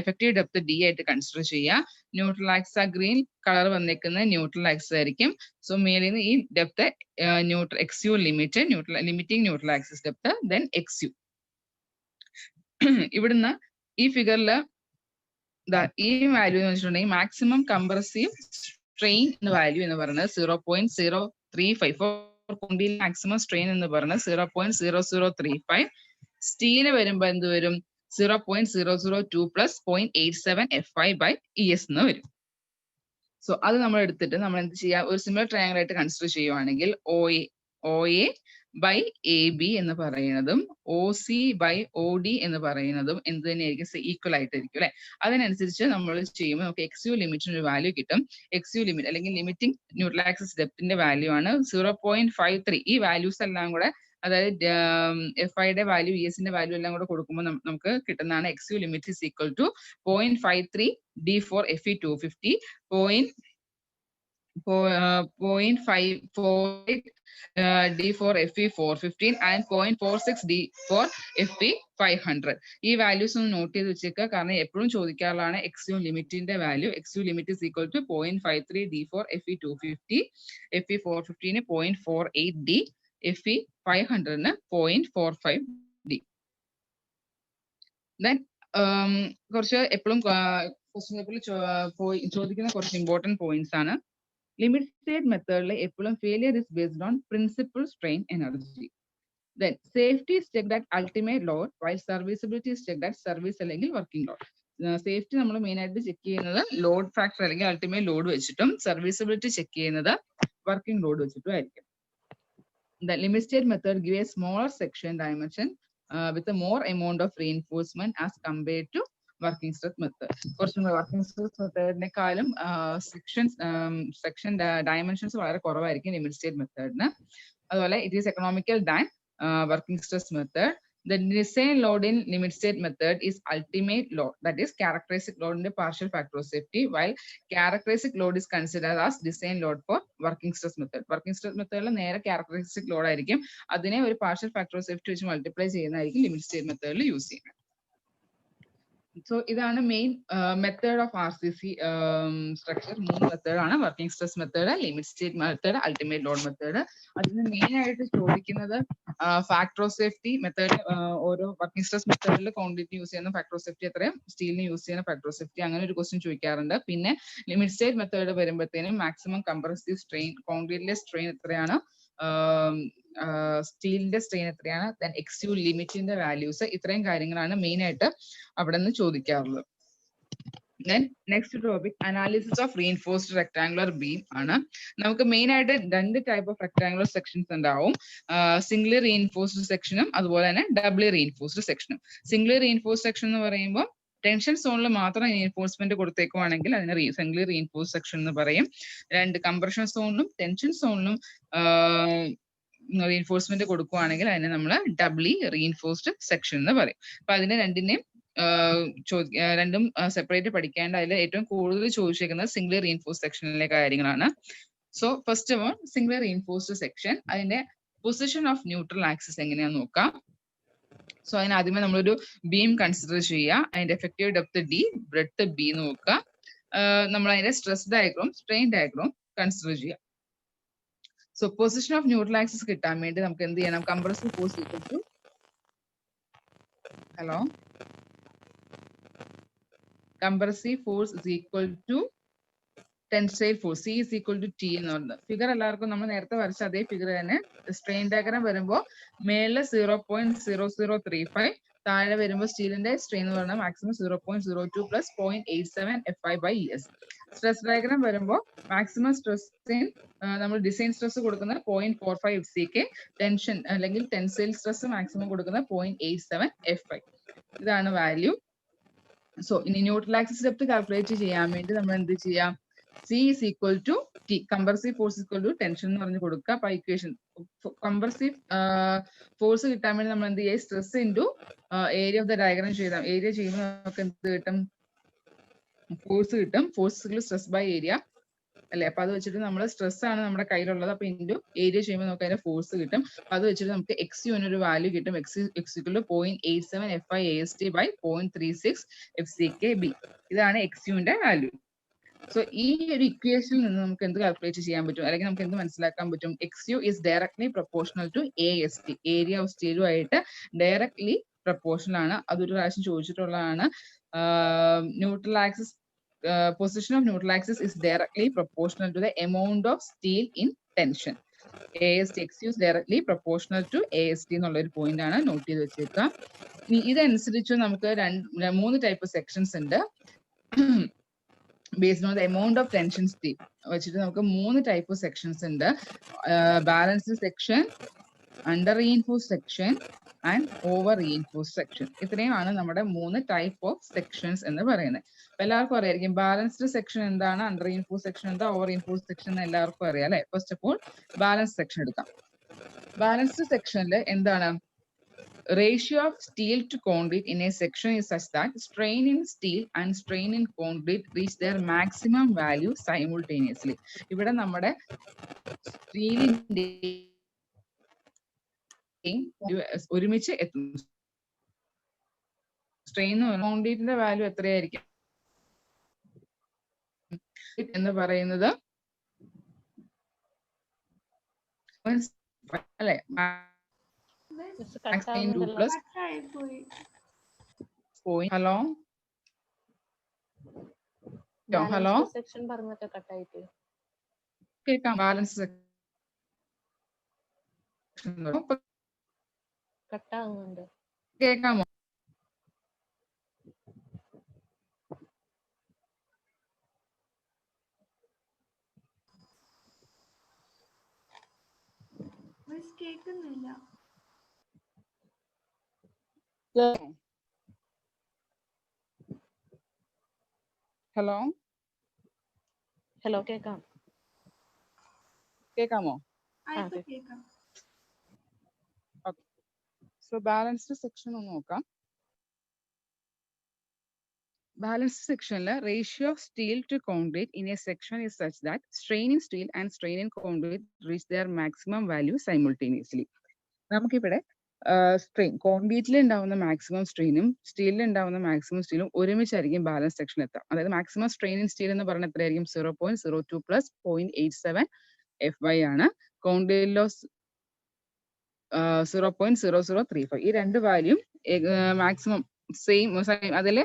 effective depth D ആയിട്ട് കൺസിഡർ ചെയ്യുക. ന്യൂട്രൽ ആക്സ്, ആ ഗ്രീൻ കളർ വന്നിരിക്കുന്നത് ന്യൂട്രൽ ആക്സ് ആയിരിക്കും. സോ മേലിൽ നിന്ന് ഈ depth XU limiting neutral axis depth, then XU. ഇവിടുന്ന് ഈ ഫിഗറിൽ ഈ വാല്യൂ എന്ന് വെച്ചിട്ടുണ്ടെങ്കിൽ മാക്സിമം കംപ്രസീവ് സ്ട്രെയിൻ വാല്യൂ എന്ന് പറയുന്നത് 0.035. മാക്സിമം സ്ട്രെയിൻ എന്ന് പറയുന്നത് 0.0035. സ്റ്റീല് വരുമ്പോ എന്ത് വരും? 0.002 പ്ലസ് 0.87 FI by ES എന്ന് വരും. സോ അത് നമ്മൾ എടുത്തിട്ട് നമ്മൾ എന്ത് ചെയ്യുക? ഒരു സിമിലർ ട്രയാങ്കിൾ ആയിട്ട് കൺസിഡർ ചെയ്യുവാണെങ്കിൽ OA ബൈ എ ബി എന്ന് പറയുന്നതും O C by O D എന്ന് പറയുന്നതും എന്ത് തന്നെയായിരിക്കും ഈക്വൽ ആയിട്ടായിരിക്കും അല്ലെ. അതിനനുസരിച്ച് നമ്മൾ ചെയ്യുമ്പോൾ നമുക്ക് എക്സ് യു ലിമിറ്റിന് ഒരു വാല്യൂ കിട്ടും. എക്സ് യു ലിമിറ്റ് അല്ലെങ്കിൽ ലിമിറ്റിംഗ് ന്യൂട്രൽ ആക്സിസ് ഡെപ്തിന്റെ വാല്യൂ ആണ് 0.53. ഈ വാല്യൂസ് എല്ലാം കൂടെ അതായത് എഫ് ഐയുടെ വാല്യൂ ഇ എസിന്റെ വാല്യൂ എല്ലാം കൂടെ കൊടുക്കുമ്പോൾ നമുക്ക് കിട്ടുന്നതാണ് x u limit is equal to 0.53 D for F E 250, 0.548 D for FE 415 and 0.46 D for FE 500. ഈ വാല്യൂസ് ഒന്ന് നോട്ട് ചെയ്ത് വെച്ചേക്കുക, കാരണം എപ്പോഴും ചോദിക്കാറുള്ളതാണ് എക്സ് യു ലിമിറ്റിന്റെ value. X u limit is equal to 0.53 D for FE 250, FE 415 0.48 D, FE 500 0.45 D. Then കുറച്ച് എപ്പോഴും ക്വസ്റ്റ്യൻ പേപ്പറിൽ ചോദിക്കുന്ന കുറച്ച് ഇമ്പോർട്ടന്റ് പോയിന്റ്സ് ആണ്. ലിമിറ്റ് സ്റ്റേറ്റ് മെത്തേഡിൽ എപ്പോഴും failure is based on principal strain energy. Then safety is checked at ultimate load while serviceability is checked at service അല്ലെങ്കിൽ വർക്കിംഗ് ലോഡ്. സേഫ്റ്റി നമ്മൾ മെയിൻ ആയിട്ട് ചെക്ക് ചെയ്യുന്നത് ലോഡ് ഫാക്ടർ അല്ലെങ്കിൽ അൾട്ടിമേറ്റ് ലോഡ് വെച്ചിട്ടും സർവീസബിലിറ്റി ചെക്ക് ചെയ്യുന്നത് വർക്കിംഗ് ലോഡ് വെച്ചിട്ടും ആയിരിക്കും. The limit state method gives a smaller section dimension with a more amount of reinforcement as compared to working stress method. കുറച്ചും വർക്കിംഗ് സ്ട്രെസ് മെത്തേഡിനെക്കാളും സെക്ഷൻ ഡയമെൻഷൻസ് വളരെ കുറവായിരിക്കും ലിമിറ്റ് സ്റ്റേറ്റ് മെത്തേഡിന്. അതുപോലെ it is economical than working stress method. The design load in limit state method is ultimate load, that is characteristic load in the partial factor of safety, while characteristic load is considered as design load for working stress method. Working stress method la nere characteristic load ആയിരിക്കും, അതിനെ ഒരു partial factor of safety വെച്ച് മൾട്ടിപ്ലൈ ചെയ്യുന്നതായിരിക്കും limit state method യൂസ് ചെയ്യുന്നത്. സോ ഇതാണ് main method of R C C structure. 3 method ആണ്: working stress method, limit state method, ultimate load method. അതിന് മെയിൻ ആയിട്ട് ചോദിക്കുന്നത് ഫാക്ടർ ഓഫ് സേഫ്റ്റി മെത്തേഡ്. ഓരോ വർക്കിംഗ് സ്ട്രെസ് മെത്തേഡിൽ കോൺക്രീറ്റ് യൂസ് ചെയ്യുന്ന ഫാക്ടർ ഓഫ് സേഫ്റ്റി എത്രയും, സ്റ്റീലിന് യൂസ് ചെയ്യുന്ന ഫാക്ടർ ഓഫ് സേഫ്റ്റി, അങ്ങനെ ഒരു ക്വസ്റ്റ്യൻ ചോദിക്കാറുണ്ട്. പിന്നെ ലിമിറ്റ് സ്റ്റേറ്റ് മെത്തേഡ് വരുമ്പോഴത്തേനും മാക്സിമം കംപ്രസീവ് സ്ട്രെയിൻ, കോൺക്രീറ്റിലെ സ്ട്രെയിൻ എത്രയാണ്, സ്റ്റീലിന്റെ സ്ട്രെയിൻ എത്രയാണ്, ദെൻ എക്സ് യു ലിമിറ്റിന്റെ വാല്യൂസ്, ഇത്രയും കാര്യങ്ങളാണ് മെയിൻ ആയിട്ട് അവിടെ നിന്ന് ചോദിക്കാറുള്ളത്. Then next topic, analysis of reinforced rectangular beam ആണ്. നമുക്ക് മെയിൻ ആയിട്ട് 2 ടൈപ്പ് ഓഫ് റെക്ടാങ്കുലർ സെക്ഷൻസ് ഉണ്ടാവും. സിംഗിളി റീഇൻഫോഴ്സ്ഡ് സെക്ഷനും അതുപോലെ തന്നെ ഡബിളി റീഇൻഫോഴ്സ്ഡ് സെക്ഷനും. സിംഗിളി റീഇൻഫോഴ്സ്ഡ് സെക്ഷൻ എന്ന് പറയുമ്പോൾ ടെൻഷൻ സോണിൽ മാത്രം റീഇൻഫോഴ്സ്മെന്റ് കൊടുത്തേക്കുവാണെങ്കിൽ അതിന് സിംഗിളി റീഇൻഫോഴ്സ്ഡ് സെക്ഷൻ എന്ന് പറയും. 2 കംപ്രഷൻ സോണിലും ടെൻഷൻ സോണിലും റീഇൻഫോഴ്സ്മെന്റ് കൊടുക്കുവാണെങ്കിൽ അതിനെ നമ്മൾ ഡബിളി റീഇൻഫോഴ്സ്ഡ് സെക്ഷൻ എന്ന് പറയും. അപ്പൊ അതിനെ രണ്ടിനെയും രണ്ടും സെപ്പറേറ്റ് പഠിക്കേണ്ട. അതിൽ ഏറ്റവും കൂടുതൽ ചോദിച്ചേക്കുന്നത് സിംഗിളി റീഇൻഫോഴ്സ്ഡ് സെക്ഷനിലെ കാര്യങ്ങളാണ്. So first of all singly reinforced section, അതിന്റെ പൊസിഷൻ ഓഫ് ന്യൂട്രൽ ആക്സിസ് എങ്ങനെയാന്ന് നോക്കാം. സോ അതിന് ആദ്യമേ നമ്മളൊരു ബീം കൺസിഡർ ചെയ്യുക. അതിന്റെ effective depth D, breadth B നോക്കുക. നമ്മൾ അതിന്റെ stress diagram, strain diagram consider ചെയ്യുക. So position of neutral axis കിട്ടാൻ വേണ്ടി നമുക്ക് എന്ത് ചെയ്യണം? Compressive force equal to compressive force is equal to tensile force, C is equal to T എന്ന് പറയുന്നത്. ഫിഗർ എല്ലാവർക്കും നമ്മൾ നേരത്തെ വരച്ച അതേ ഫിഗർ തന്നെ. സ്ട്രെയിൻ ഡയഗ്രാം വരുമ്പോൾ മേളില് 0.0035, താഴെ വരുമ്പോൾ സ്റ്റീലിന്റെ സ്ട്രെയിൻ എന്ന് പറയുന്നത് maximum 0.02 plus 0.87 FI/ES. Stress diagram വരുമ്പോൾ മാക്സിമം സ്ട്രെസ് നമ്മൾ ഡിസൈൻ സ്ട്രെസ് കൊടുക്കുന്നത് 0.45 FCK, ടെൻഷൻ അല്ലെങ്കിൽ ടെൻസൈൽ സ്ട്രെസ് മാക്സിമം കൊടുക്കുന്നത് 0.87 FI. ഇതാണ് വാല്യൂ. സോ ഇനി ന്യൂട്രൽ ആക്സിസ് ഡെപ്ത് കാൽക്കുലേറ്റ് ചെയ്യാൻ വേണ്ടി നമ്മൾ എന്ത് ചെയ്യാം? C is equal to T, compressive force equal to tension എന്ന് പറഞ്ഞ് കൊടുക്കുക. അപ്പൊ ഇക്വേഷൻ കംപ്രസീവ് ഫോഴ്സ് കിട്ടാൻ വേണ്ടി നമ്മൾ എന്ത് ചെയ്യുക? Stress into area of the diagram ചെയ്താൽ, ഏരിയ ചെയ്യുമ്പോൾ നമുക്ക് എന്ത് കിട്ടും? ഫോഴ്സ് കിട്ടും. ഫോഴ്സ് സ്ട്രെസ് ബൈ ഏരിയ അല്ലെ. അപ്പൊ അത് വെച്ചിട്ട് നമ്മൾ സ്ട്രെസ് ആണ് നമ്മുടെ കയ്യിലുള്ളത്. അപ്പൊ ഇൻറ്റു ഏരിയ ചെയ്യുമ്പോൾ നമുക്ക് അതിന്റെ ഫോഴ്സ് കിട്ടും. അപ്പൊ അത് വെച്ചിട്ട് നമുക്ക് എക്സ് യുവിന് ഒരു വാല്യൂ കിട്ടും. X 0.87 FI/AST by 0.36 FCKB. ഇതാണ് എക്സ് യുവിന്റെ വാല്യൂ. സോ ഈ ഒരു ഇക്വേഷനിൽ നിന്ന് നമുക്ക് എന്ത് കാൽക്കുലേറ്റ് ചെയ്യാൻ പറ്റും, അല്ലെങ്കിൽ നമുക്ക് എന്ത് മനസ്സിലാക്കാൻ പറ്റും? X U is directly proportional to AST, area of സ്റ്റീലുമായിട്ട് ഡയറക്ട്ലി പ്രൊപ്പോർഷണൽ ആണ്. അതൊരു പ്രാവശ്യം ചോദിച്ചിട്ടുള്ളതാണ്. Neutral axis position of neutral axis is directly proportional to the amount of steel in tension. AST, XU is directly proportional to AST എന്നുള്ള ഒരു പോയിന്റ് ആണ്, നോട്ട് ചെയ്ത് വെച്ചേക്കുക. ഇതനുസരിച്ച് നമുക്ക് 3 ടൈപ്പ് സെക്ഷൻസ് ഉണ്ട്. Based on the amount of tension steel വെച്ചിട്ട് നമുക്ക് 3 ടൈപ്പ് സെക്ഷൻസ് ഉണ്ട്. Balanced section, under reinforced section and over reinforced section. ഇത്രയുമാണ് നമ്മുടെ 3 type of sections എന്ന് പറയുന്നത്. അപ്പൊ എല്ലാവർക്കും അറിയായിരിക്കും ബാലൻസ്ഡ് സെക്ഷൻ എന്താണ്, അണ്ടർ റീഇൻഫോഴ്സ്ഡ് സെക്ഷൻ എന്താ, ഓവർ റീഇൻഫോഴ്സ്ഡ് സെക്ഷൻ എന്ന് എല്ലാവർക്കും അറിയാം അല്ലെ. First of all balanced section എടുക്കാം. ബാലൻസ്ഡ് സെക്ഷനിൽ എന്താണ്, ratio of steel to concrete in a section is such that strain in steel and strain in concrete reach their maximum value simultaneously. ഇവിടെ നമ്മുടെ സ്റ്റീലിന്റെ ഒരുമിച്ച് എത്തുന്നു. സ്ട്രെയിൻ കോൺക്രീറ്റിന്റെ വാല്യൂ എത്രയായിരിക്കും എന്ന് പറയുന്നത് അല്ലെ, ഹലോ ഹലോ കേൾക്കാം. ബാലൻസ് കേൾക്കാമോ? കേൾക്കുന്നില്ല. ഹലോ ഹലോ കേക്കാം. കേൾക്കാമോ? കേൾക്കാം. സോ ബാലൻസ്ഡ് സെക്ഷൻ ഒന്ന് നോക്കാം. Balanced section ratio of steel to concrete in a section is such that strain in steel and strain in concrete reach their maximum value simultaneously. നമുക്കിവിടെ സ്ട്രെയിൻ കോൺക്രീറ്റിൽ ഉണ്ടാവുന്ന മാക്സിമം സ്ട്രെയിനും സ്റ്റീലിൽ ഉണ്ടാവുന്ന മാക്സിമം സ്റ്റീലും ഒരുമിച്ചായിരിക്കും ബാലൻസ് സെക്ഷൻ എത്താം. അതായത് മാക്സിമം സ്ട്രെയിൻ ഇൻ സ്റ്റീൽ എന്ന് പറഞ്ഞാൽ എത്രയായിരിക്കും 0.02 പ്ലസ് 0.87 FY ആണ്. കോൺക്രീറ്റിലോ 0.0035. ഈ രണ്ട് വാല്യൂ മാക്സിമം സെയിം. അതിൽ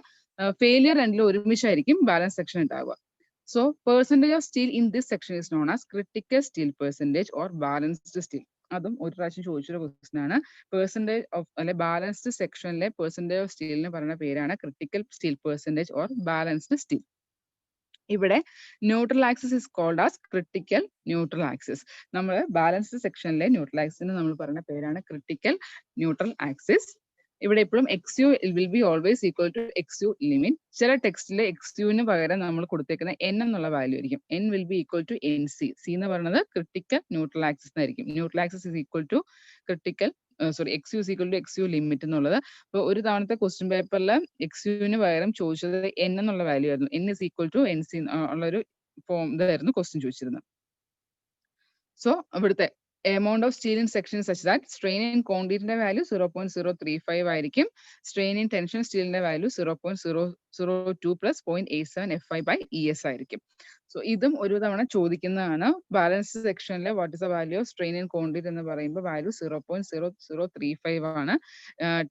ഫെയിലിയർ രണ്ടിലും ഒരുമിച്ചായിരിക്കും ബാലൻസ് സെക്ഷൻ ഉണ്ടാവുക. So percentage of steel in this section is known as critical steel percentage or balanced steel. അതും ഒരു പ്രാവശ്യം ചോദിച്ചൊരു ക്വസ്റ്റ്യൻ ആണ്. പെർസെന്റേജ് ഓഫ് അല്ലെ ബാലൻസ്ഡ് സെക്ഷനിലെ പെർസെന്റേജ് ഓഫ് സ്റ്റീലിന് പറയുന്ന പേരാണ് critical steel percentage or balanced steel. ഇവിടെ neutral axis is called as critical neutral axis. നമ്മൾ ബാലൻസ്ഡ് സെക്ഷനിലെ ന്യൂട്രൽ ആക്സിസിന് നമ്മൾ പറയുന്ന പേരാണ് ക്രിട്ടിക്കൽ ന്യൂട്രൽ ആക്സിസ്. ഇവിടെ എപ്പോഴും XU will be always equal to XU limit. ചില ടെക്സ്റ്റിലെ XUവിന് പകരം നമ്മൾ കൊടുത്തേക്കുന്ന N എന്നുള്ള വാല്യൂ ആയിരിക്കും. N will be equal to NC. C എന്ന് പറയുന്നത് ക്രിട്ടിക്കൽ ന്യൂട്രൽ ആക്സിസ് ആയിരിക്കും. Neutral axis is equal to critical XU is equal to XU limit എന്നുള്ളത്. അപ്പൊ ഒരു തവണത്തെ ക്വസ്റ്റ്യൻ പേപ്പറിൽ XUവിന് പകരം ചോദിച്ചത് N എന്നുള്ള വാല്യൂ ആയിരുന്നു. N is equal to NC ഉള്ളൊരു ഫോം ഇതായിരുന്നു ക്വസ്റ്റ്യൻ ചോദിച്ചിരുന്നത്. സോ ഇവിടുത്തെ amount of steel in section such that strain in concrete value 0.035 ആയിരിക്കും. strain in tension steel value 0.002 plus 0.87 FI by ES ആയിരിക്കും. സോ ഇതും ഒരു തവണ ചോദിക്കുന്നതാണ്. ബാലൻസ് സെക്ഷനിലെ what is the value of strain in concrete എന്ന് പറയുമ്പോൾ വാല്യൂ 0.0035 ആണ്.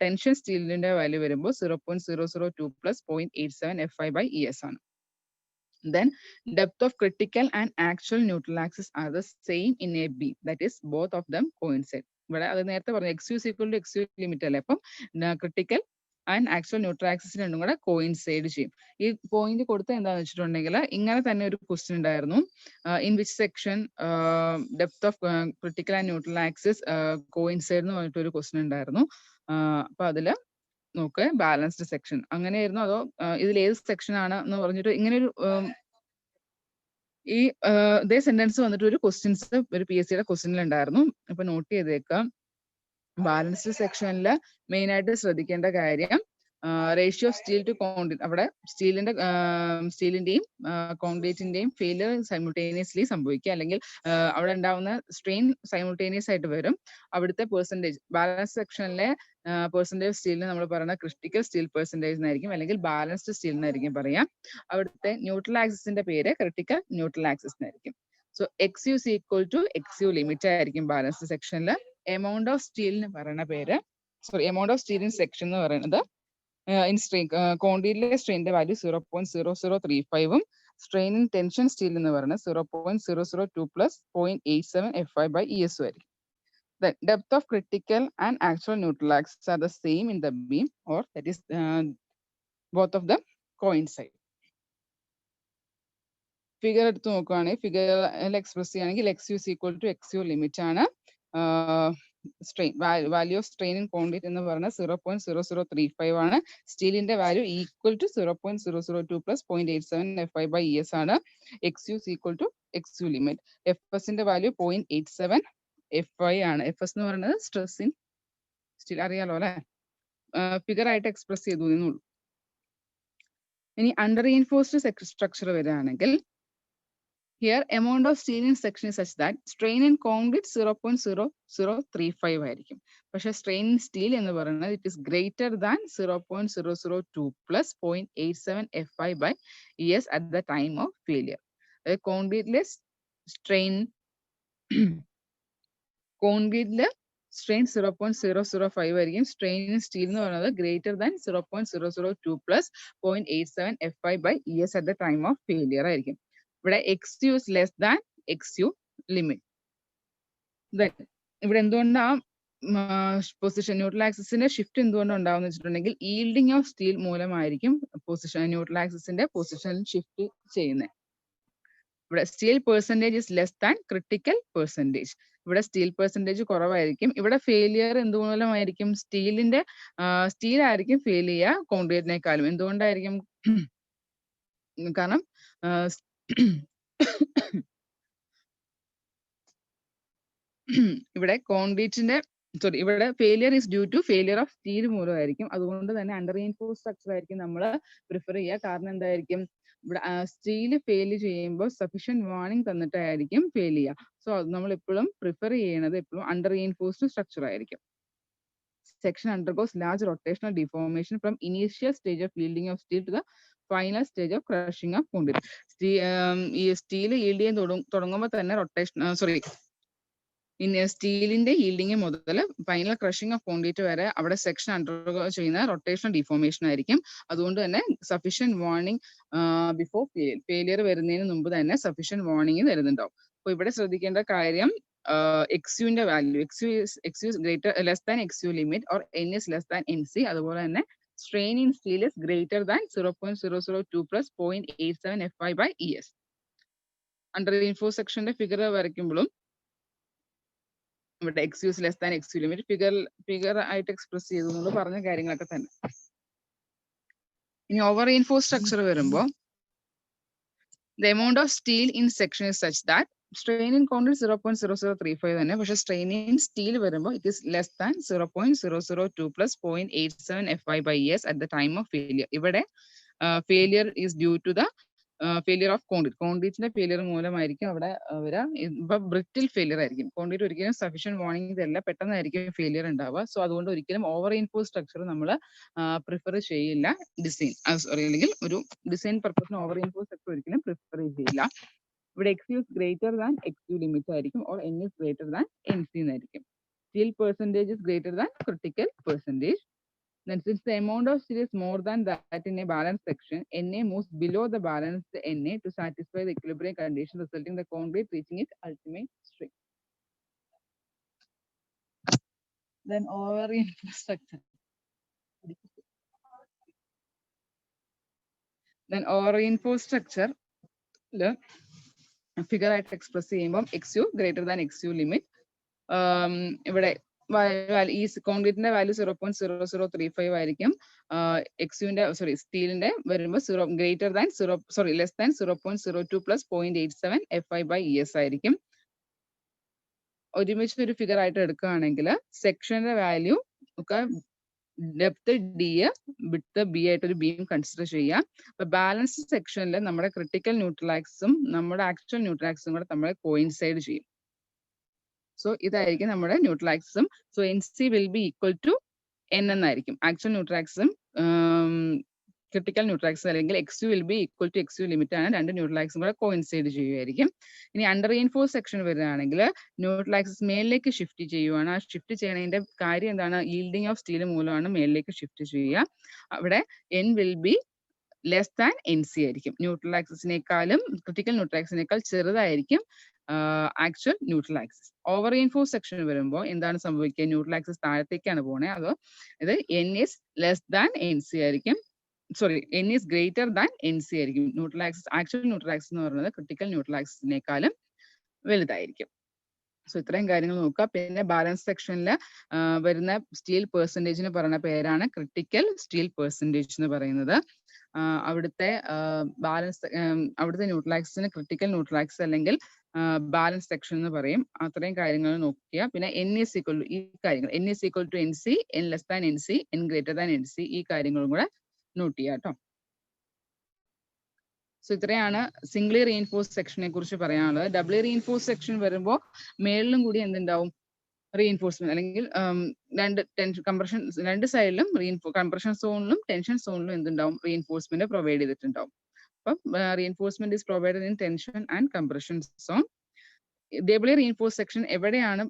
ടെൻഷൻ സ്റ്റീലിന്റെ വാല്യൂ വരുമ്പോൾ 0.002 plus 0.87 FI by ES ആണ്. Then depth of critical and actual neutral axis are the same in a beam. That is, both of them coincide. ഇവിടെ അത് നേരത്തെ പറഞ്ഞു XU is equal to XU limit അല്ലേ. അപ്പം critical and actual neutral axis രണ്ടും കൂടെ കോയിൻസൈഡ് ചെയ്യും. ഈ പോയിന്റ് കൊടുത്ത എന്താണെന്ന് വെച്ചിട്ടുണ്ടെങ്കിൽ ഇങ്ങനെ തന്നെ ഒരു ക്വസ്റ്റ്യൻ ഉണ്ടായിരുന്നു. In which section depth of critical and neutral axis coincide എന്ന് പറഞ്ഞിട്ട് ഒരു ക്വസ്റ്റ്യൻ ഉണ്ടായിരുന്നു. അപ്പൊ അതില് നോക്ക് ബാലൻസ്ഡ് സെക്ഷൻ അങ്ങനെയായിരുന്നു, അതോ ഇതിൽ ഏത് സെക്ഷൻ ആണ് എന്ന് പറഞ്ഞിട്ട് ഇങ്ങനെ ഒരു ഈ ഇതേ സെന്റൻസ് വന്നിട്ട് ഒരു ക്വസ്റ്റ്യൻസ് ഒരു PSCയുടെ ക്വസ്റ്റ്യനിൽ ഉണ്ടായിരുന്നു. അപ്പൊ നോട്ട് ചെയ്തേക്കാം. ബാലൻസ്ഡ് സെക്ഷനിൽ മെയിൻ ആയിട്ട് ശ്രദ്ധിക്കേണ്ട കാര്യം ratio of steel to concrete. അവിടെ സ്റ്റീലിന്റെയും കോൺക്രീറ്റിന്റെയും ഫെയിലിയർ സൈമിൾട്ടേനിയസ്ലി സംഭവിക്കുക, അല്ലെങ്കിൽ അവിടെ ഉണ്ടാവുന്ന സ്ട്രെയിൻ സൈമിൾട്ടേനിയസ് ആയിട്ട് വരും. അവിടുത്തെ പെർസെന്റേജ് ബാലൻസ് സെക്ഷനിലെ പെർസെന്റേജ് സ്റ്റീലിന് നമ്മൾ പറയുന്ന ക്രിട്ടിക്കൽ സ്റ്റീൽ പെർസെന്റേജ് എന്നായിരിക്കും, അല്ലെങ്കിൽ ബാലൻസ്ഡ് സ്റ്റീൽ എന്നായിരിക്കും പറയാം. അവിടുത്തെ ന്യൂട്രൽ ആക്സിസിന്റെ പേര് ക്രിട്ടിക്കൽ ന്യൂട്രൽ ആക്സിസ് എന്നായിരിക്കും. So XU is equal to XU limit ആയിരിക്കും ബാലൻസ്ഡ് സെക്ഷനിൽ. എമൗണ്ട് ഓഫ് സ്റ്റീലിന് പറയുന്ന പേര് amount of steel in section എന്ന് പറയുന്നത് ഇൻ സ്ട്രെയിൻ കോൺക്രീറ്റിലെ സ്ട്രെയിനിന്റെ value 0.0035 strain in tension steel എന്ന് പറയുന്നത് 0.002 പ്ലസ് 0.87 FI by ES ആയിരിക്കും. The depth of critical and actual neutral axis are the same in the beam, or that is both of them coincide. Figure എടുത്ത് നോക്കുകയാണെങ്കിൽ ഫിഗറിൽ എക്സ്പ്രസ് ചെയ്യുകയാണെങ്കിൽ XU is equal to XU limit ആണ്. Strain value of strain in concrete എന്ന് പറഞ്ഞാൽ 0.0035 ആണ്. സ്റ്റീലിന്റെ value equal to 0.002 plus 0.87 FI by ES ആണ്. XU is equal to XU limit. FS ന്റെ വാല്യൂ 0.87 FI ആണ്. FS എന്ന് പറയുന്നത് സ്ട്രെസ് ഇൻ സ്റ്റീൽ അറിയാലോ അല്ലെ, ഫിഗർ ആയിട്ട് എക്സ്പ്രസ് ചെയ്തു എന്നുള്ളൂ. ഇനി അണ്ടർ റീഇൻഫോഴ്സ്ഡ് സ്ട്രക്ചർ വരികയാണെങ്കിൽ here amount of steel in section is such that strain in concrete 0.0035 ആയിരിക്കും. പക്ഷെ strain in steel എന്ന് പറയുന്നത് it is greater than 0.002 plus 0.87 FI by ES at the time of failure. കോൺക്രീറ്റിലെ സ്ട്രെയിൻ 0.005 ആയിരിക്കും. സ്ട്രെയിൻ ഇൻ സ്റ്റീൽ എന്ന് പറയുന്നത് greater than 0.002 plus 0.87 FI by ES at the time of failure ആയിരിക്കും. ഇവിടെ XU is less than XU limit. Then ഇവിടെ എന്തുകൊണ്ടാ പൊസിഷൻ ന്യൂട്രൽ ആക്സിസിന്റെ ഷിഫ്റ്റ് എന്തുകൊണ്ട് ഉണ്ടാവുന്ന വെച്ചിട്ടുണ്ടെങ്കിൽ ഈൽഡിങ് ഓഫ് സ്റ്റീൽ മൂലമായിരിക്കും പൊസിഷൻ ന്യൂട്രൽ ആക്സിസിന്റെ പൊസിഷൻ ഷിഫ്റ്റ് ചെയ്യുന്നത്. ഇവിടെ steel percentage is less than critical percentage. ഇവിടെ സ്റ്റീൽ പെർസെന്റേജ് കുറവായിരിക്കും. ഇവിടെ ഫെയിലിയർ എന്തുമൂലമായിരിക്കും? സ്റ്റീൽ ആയിരിക്കും ഫെയിൽ ചെയ്യുക കോൺക്രീറ്റിനേക്കാളും. എന്തുകൊണ്ടായിരിക്കും? കാരണം ഇവിടെ കോൺക്രീറ്റിന്റെ ഇവിടെ failure is due to failure of steel മൂലമായിരിക്കും. അതുകൊണ്ട് തന്നെ അണ്ടർ റീഇൻഫോഴ്സ്ഡ് സ്ട്രക്ചർ ആയിരിക്കും നമ്മൾ പ്രിഫർ ചെയ്യുക. കാരണം എന്തായിരിക്കും? ഇവിടെ സ്റ്റീൽ ഫെയിൽ ചെയ്യുമ്പോൾ സഫീഷ്യന്റ് വാർണിംഗ് തന്നിട്ടായിരിക്കും ഫെയിൽ ചെയ്യുക. സോ അത് നമ്മൾ എപ്പോഴും പ്രിഫർ ചെയ്യുന്നത് എപ്പോഴും അണ്ടർ റീഇൻഫോഴ്സ്ഡ് സ്ട്രക്ചർ ആയിരിക്കും. Section undergoes large rotational deformation from initial stage of yielding of steel to the final stage of crushing of concrete. ഈ സ്റ്റീൽ ഈൽഡ് ചെയ്യാൻ തുടങ്ങുമ്പോൾ തന്നെ സ്റ്റീലിന്റെ ഈൽഡിങ് മുതൽ ഫൈനൽ ക്രഷിംഗ് ഓഫ് കോൺക്രീറ്റ് വരെ അവിടെ സെക്ഷൻ അണ്ടർഗോ ചെയ്യുന്ന റൊട്ടേഷണൽ ഡിഫോർമേഷൻ ആയിരിക്കും. അതുകൊണ്ട് തന്നെ സഫീഷ്യന്റ് വാർണിംഗ് ബിഫോർ ഫെയിലിയർ വരുന്നതിന് മുമ്പ് തന്നെ സഫീഷ്യന്റ് വാർണിംഗ് തരുന്നുണ്ടാവും. അപ്പൊ ഇവിടെ ശ്രദ്ധിക്കേണ്ട കാര്യം XUന്റെ value XU is greater less than XU limit or N is less than NC. അതുപോലെ തന്നെ strain in steel is greater than 0.002 plus 0.87 FI by ES. Under reinforced സെക്ഷന്റെ ഫിഗർ വരയ്ക്കുമ്പോഴും ഇവിടെ XU is less than XU limit figure ആയിട്ട് എക്സ്പ്രസ് ചെയ്തു പറഞ്ഞ കാര്യങ്ങളൊക്കെ തന്നെ. ഇനി ഓവർ റീഇൻഫോഴ്സ്ഡ് സ്ട്രക്ചർ വരുമ്പോൾ the amount of steel in section is such that strain in concrete 0.0035 തന്നെ. പക്ഷെ strain in steel വരുമ്പോൾ it is less than 0.002 plus 0.87 FI by ES at the time of failure. ഇവിടെ failure is due to the failure of concrete. കോൺക്രീറ്റിന്റെ ഫെയിലിയർ മൂലമായിരിക്കും അവിടെ ഇപ്പൊ ബ്രിറ്റിൽ ഫെയിലിയർ ആയിരിക്കും. കോൺക്രീറ്റ് ഒരിക്കലും സഫീഷ്യന്റ് വാർണിംഗ് തരില്ല, പെട്ടെന്നായിരിക്കും ഫെയിലിയർ ഉണ്ടാവുക. സോ അതുകൊണ്ട് ഒരിക്കലും ഓവർ റീഇൻഫോഴ്സ്ഡ് സ്ട്രക്ചർ നമ്മൾ പ്രിഫർ ചെയ്യില്ല. ഡിസൈൻ അല്ലെങ്കിൽ ഒരു ഡിസൈൻ പർപ്പസിന് ഓവർ റീഇൻഫോഴ്സ്ഡ് സ്ട്രക്ചർ ഒരിക്കലും പ്രിഫർ ചെയ്യില്ല. ഇവിടെ XU is greater than XU limit ആയിരിക്കും or N is greater than NC എന്നായിരിക്കും. Steel percentage is greater than critical percentage. Then since the amount of steel is more than that in a balanced section, Na moves below the balanced Na to satisfy the equilibrium condition, resulting in the concrete reaching its ultimate strength. Then over reinforced structure. Then over reinforced structure figure ആയിട്ട് എക്സ്പ്രസ് ചെയ്യുമ്പോൾ XU greater than XU limit. ഇവിടെ ഈ കോൺക്രീറ്റിന്റെ വാല്യൂ 0.0035 ആയിരിക്കും. XUന്റെ സ്റ്റീലിന്റെ വരുമ്പോൾ less than 0.02 plus 0.87 FI by ES ആയിരിക്കും. ഒരുമിച്ച് ഒരു ഫിഗർ ആയിട്ട് എടുക്കുകയാണെങ്കിൽ സെക്ഷന്റെ വാല്യൂ ഒക്കെ ഡെപ്ത് D വിഡ്ത് B ആയിട്ട് ഒരു ബീം കൺസിഡർ ചെയ്യാം. അപ്പൊ ബാലൻസ് സെക്ഷനിൽ നമ്മുടെ ക്രിട്ടിക്കൽ ന്യൂട്രൽ ആക്സും നമ്മുടെ ആക്ച്വൽ ന്യൂട്രൽ ആക്സും കൂടെ നമ്മൾ കോയിൻസൈഡ് ചെയ്യും. സോ ഇതായിരിക്കും നമ്മുടെ ന്യൂട്രൽ ആക്സും. So NC will be equal to N എന്നായിരിക്കും. ആക്ച്വൽ ന്യൂട്രൽ ആക്സും ക്രിട്ടിക്കൽ ന്യൂട്രൽ ആക്സും അല്ലെങ്കിൽ XU will be equal to XU limit ആണ്. രണ്ട് ന്യൂട്രൽ ആക്സും കൂടെ കോയിൻസൈഡ് ചെയ്യുമായിരിക്കും. ഇനി അണ്ടർ റീഇൻഫോഴ്സ്ഡ് സെക്ഷൻ വരികയാണെങ്കിൽ ന്യൂട്രൽ ആക്സിസ് മേലിലേക്ക് ഷിഫ്റ്റ് ചെയ്യുവാണ്. ആ ഷിഫ്റ്റ് ചെയ്യണതിന്റെ കാര്യം എന്താണ്? ഈൽഡിങ് ഓഫ് സ്റ്റീൽ മൂലമാണ് മേലിലേക്ക് ഷിഫ്റ്റ് ചെയ്യുക. അവിടെ N will be less than NC ആയിരിക്കും. ന്യൂട്രൽ ആക്സിസിനേക്കാളും ക്രിട്ടിക്കൽ ന്യൂട്രൽ ആക്സിനേക്കാൾ ചെറുതായിരിക്കും actual neutral axis. Over reinforced section വരുമ്പോൾ എന്താണ് സംഭവിക്കുക? ന്യൂട്രൽ ആക്സിസ് താഴത്തേക്കാണ് പോണേ. അതോ ഇത് N is less than NC ആയിരിക്കും. N is greater than NC ആയിരിക്കും. Neutral axis actual neutral axis എന്ന് പറയുന്നത് ക്രിട്ടിക്കൽ ന്യൂട്രൽ ആക്സിസിനേക്കാളും വലുതായിരിക്കും. സോ ഇത്രയും കാര്യങ്ങൾ നോക്കുക. പിന്നെ ബാലൻസ് സെക്ഷനിൽ വരുന്ന സ്റ്റീൽ പെർസെൻറ്റേജിന് പറയുന്ന പേരാണ് ക്രിട്ടിക്കൽ സ്റ്റീൽ പെർസെൻറ്റേജ് എന്ന് പറയുന്നത്. അവിടുത്തെ ബാലൻസ് അവിടുത്തെ ന്യൂട്രലാക്സിന് ക്രിട്ടിക്കൽ ന്യൂട്രലാക്സ് അല്ലെങ്കിൽ ബാലൻസ് സെക്ഷൻ എന്ന് പറയും. അത്രയും കാര്യങ്ങൾ നോക്കുക. പിന്നെ എൻ ഈസ് ഈക്വൽ ടു ഈ കാര്യങ്ങൾ, N is equal to N C, N less than N C, N greater than N C, ഈ കാര്യങ്ങളും കൂടെ നോട്ട് ചെയ്യുക കേട്ടോ. സോ ഇത്രയാണ് സിംഗ്ലി റീഇൻഫോഴ്സ് സെക്ഷനെ കുറിച്ച് പറയാനുള്ളത്. ഡബിളി റീഇൻഫോഴ്സ് സെക്ഷൻ വരുമ്പോൾ മേളിലും കൂടി എന്തുണ്ടാവും, റീഇൻഫോഴ്സ്മെന്റ് അല്ലെങ്കിൽ രണ്ട് കംപ്രഷൻ രണ്ട് സൈഡിലും കംപ്രഷൻ സോണിലും ടെൻഷൻ സോണിലും എന്തുണ്ടാവും, റീഇൻഫോഴ്സ്മെന്റ് പ്രൊവൈഡ് ചെയ്തിട്ടുണ്ടാവും. അപ്പം reinforcement is provided in tension and compression zone. ഡബിളി reinforce section എവിടെയാണ്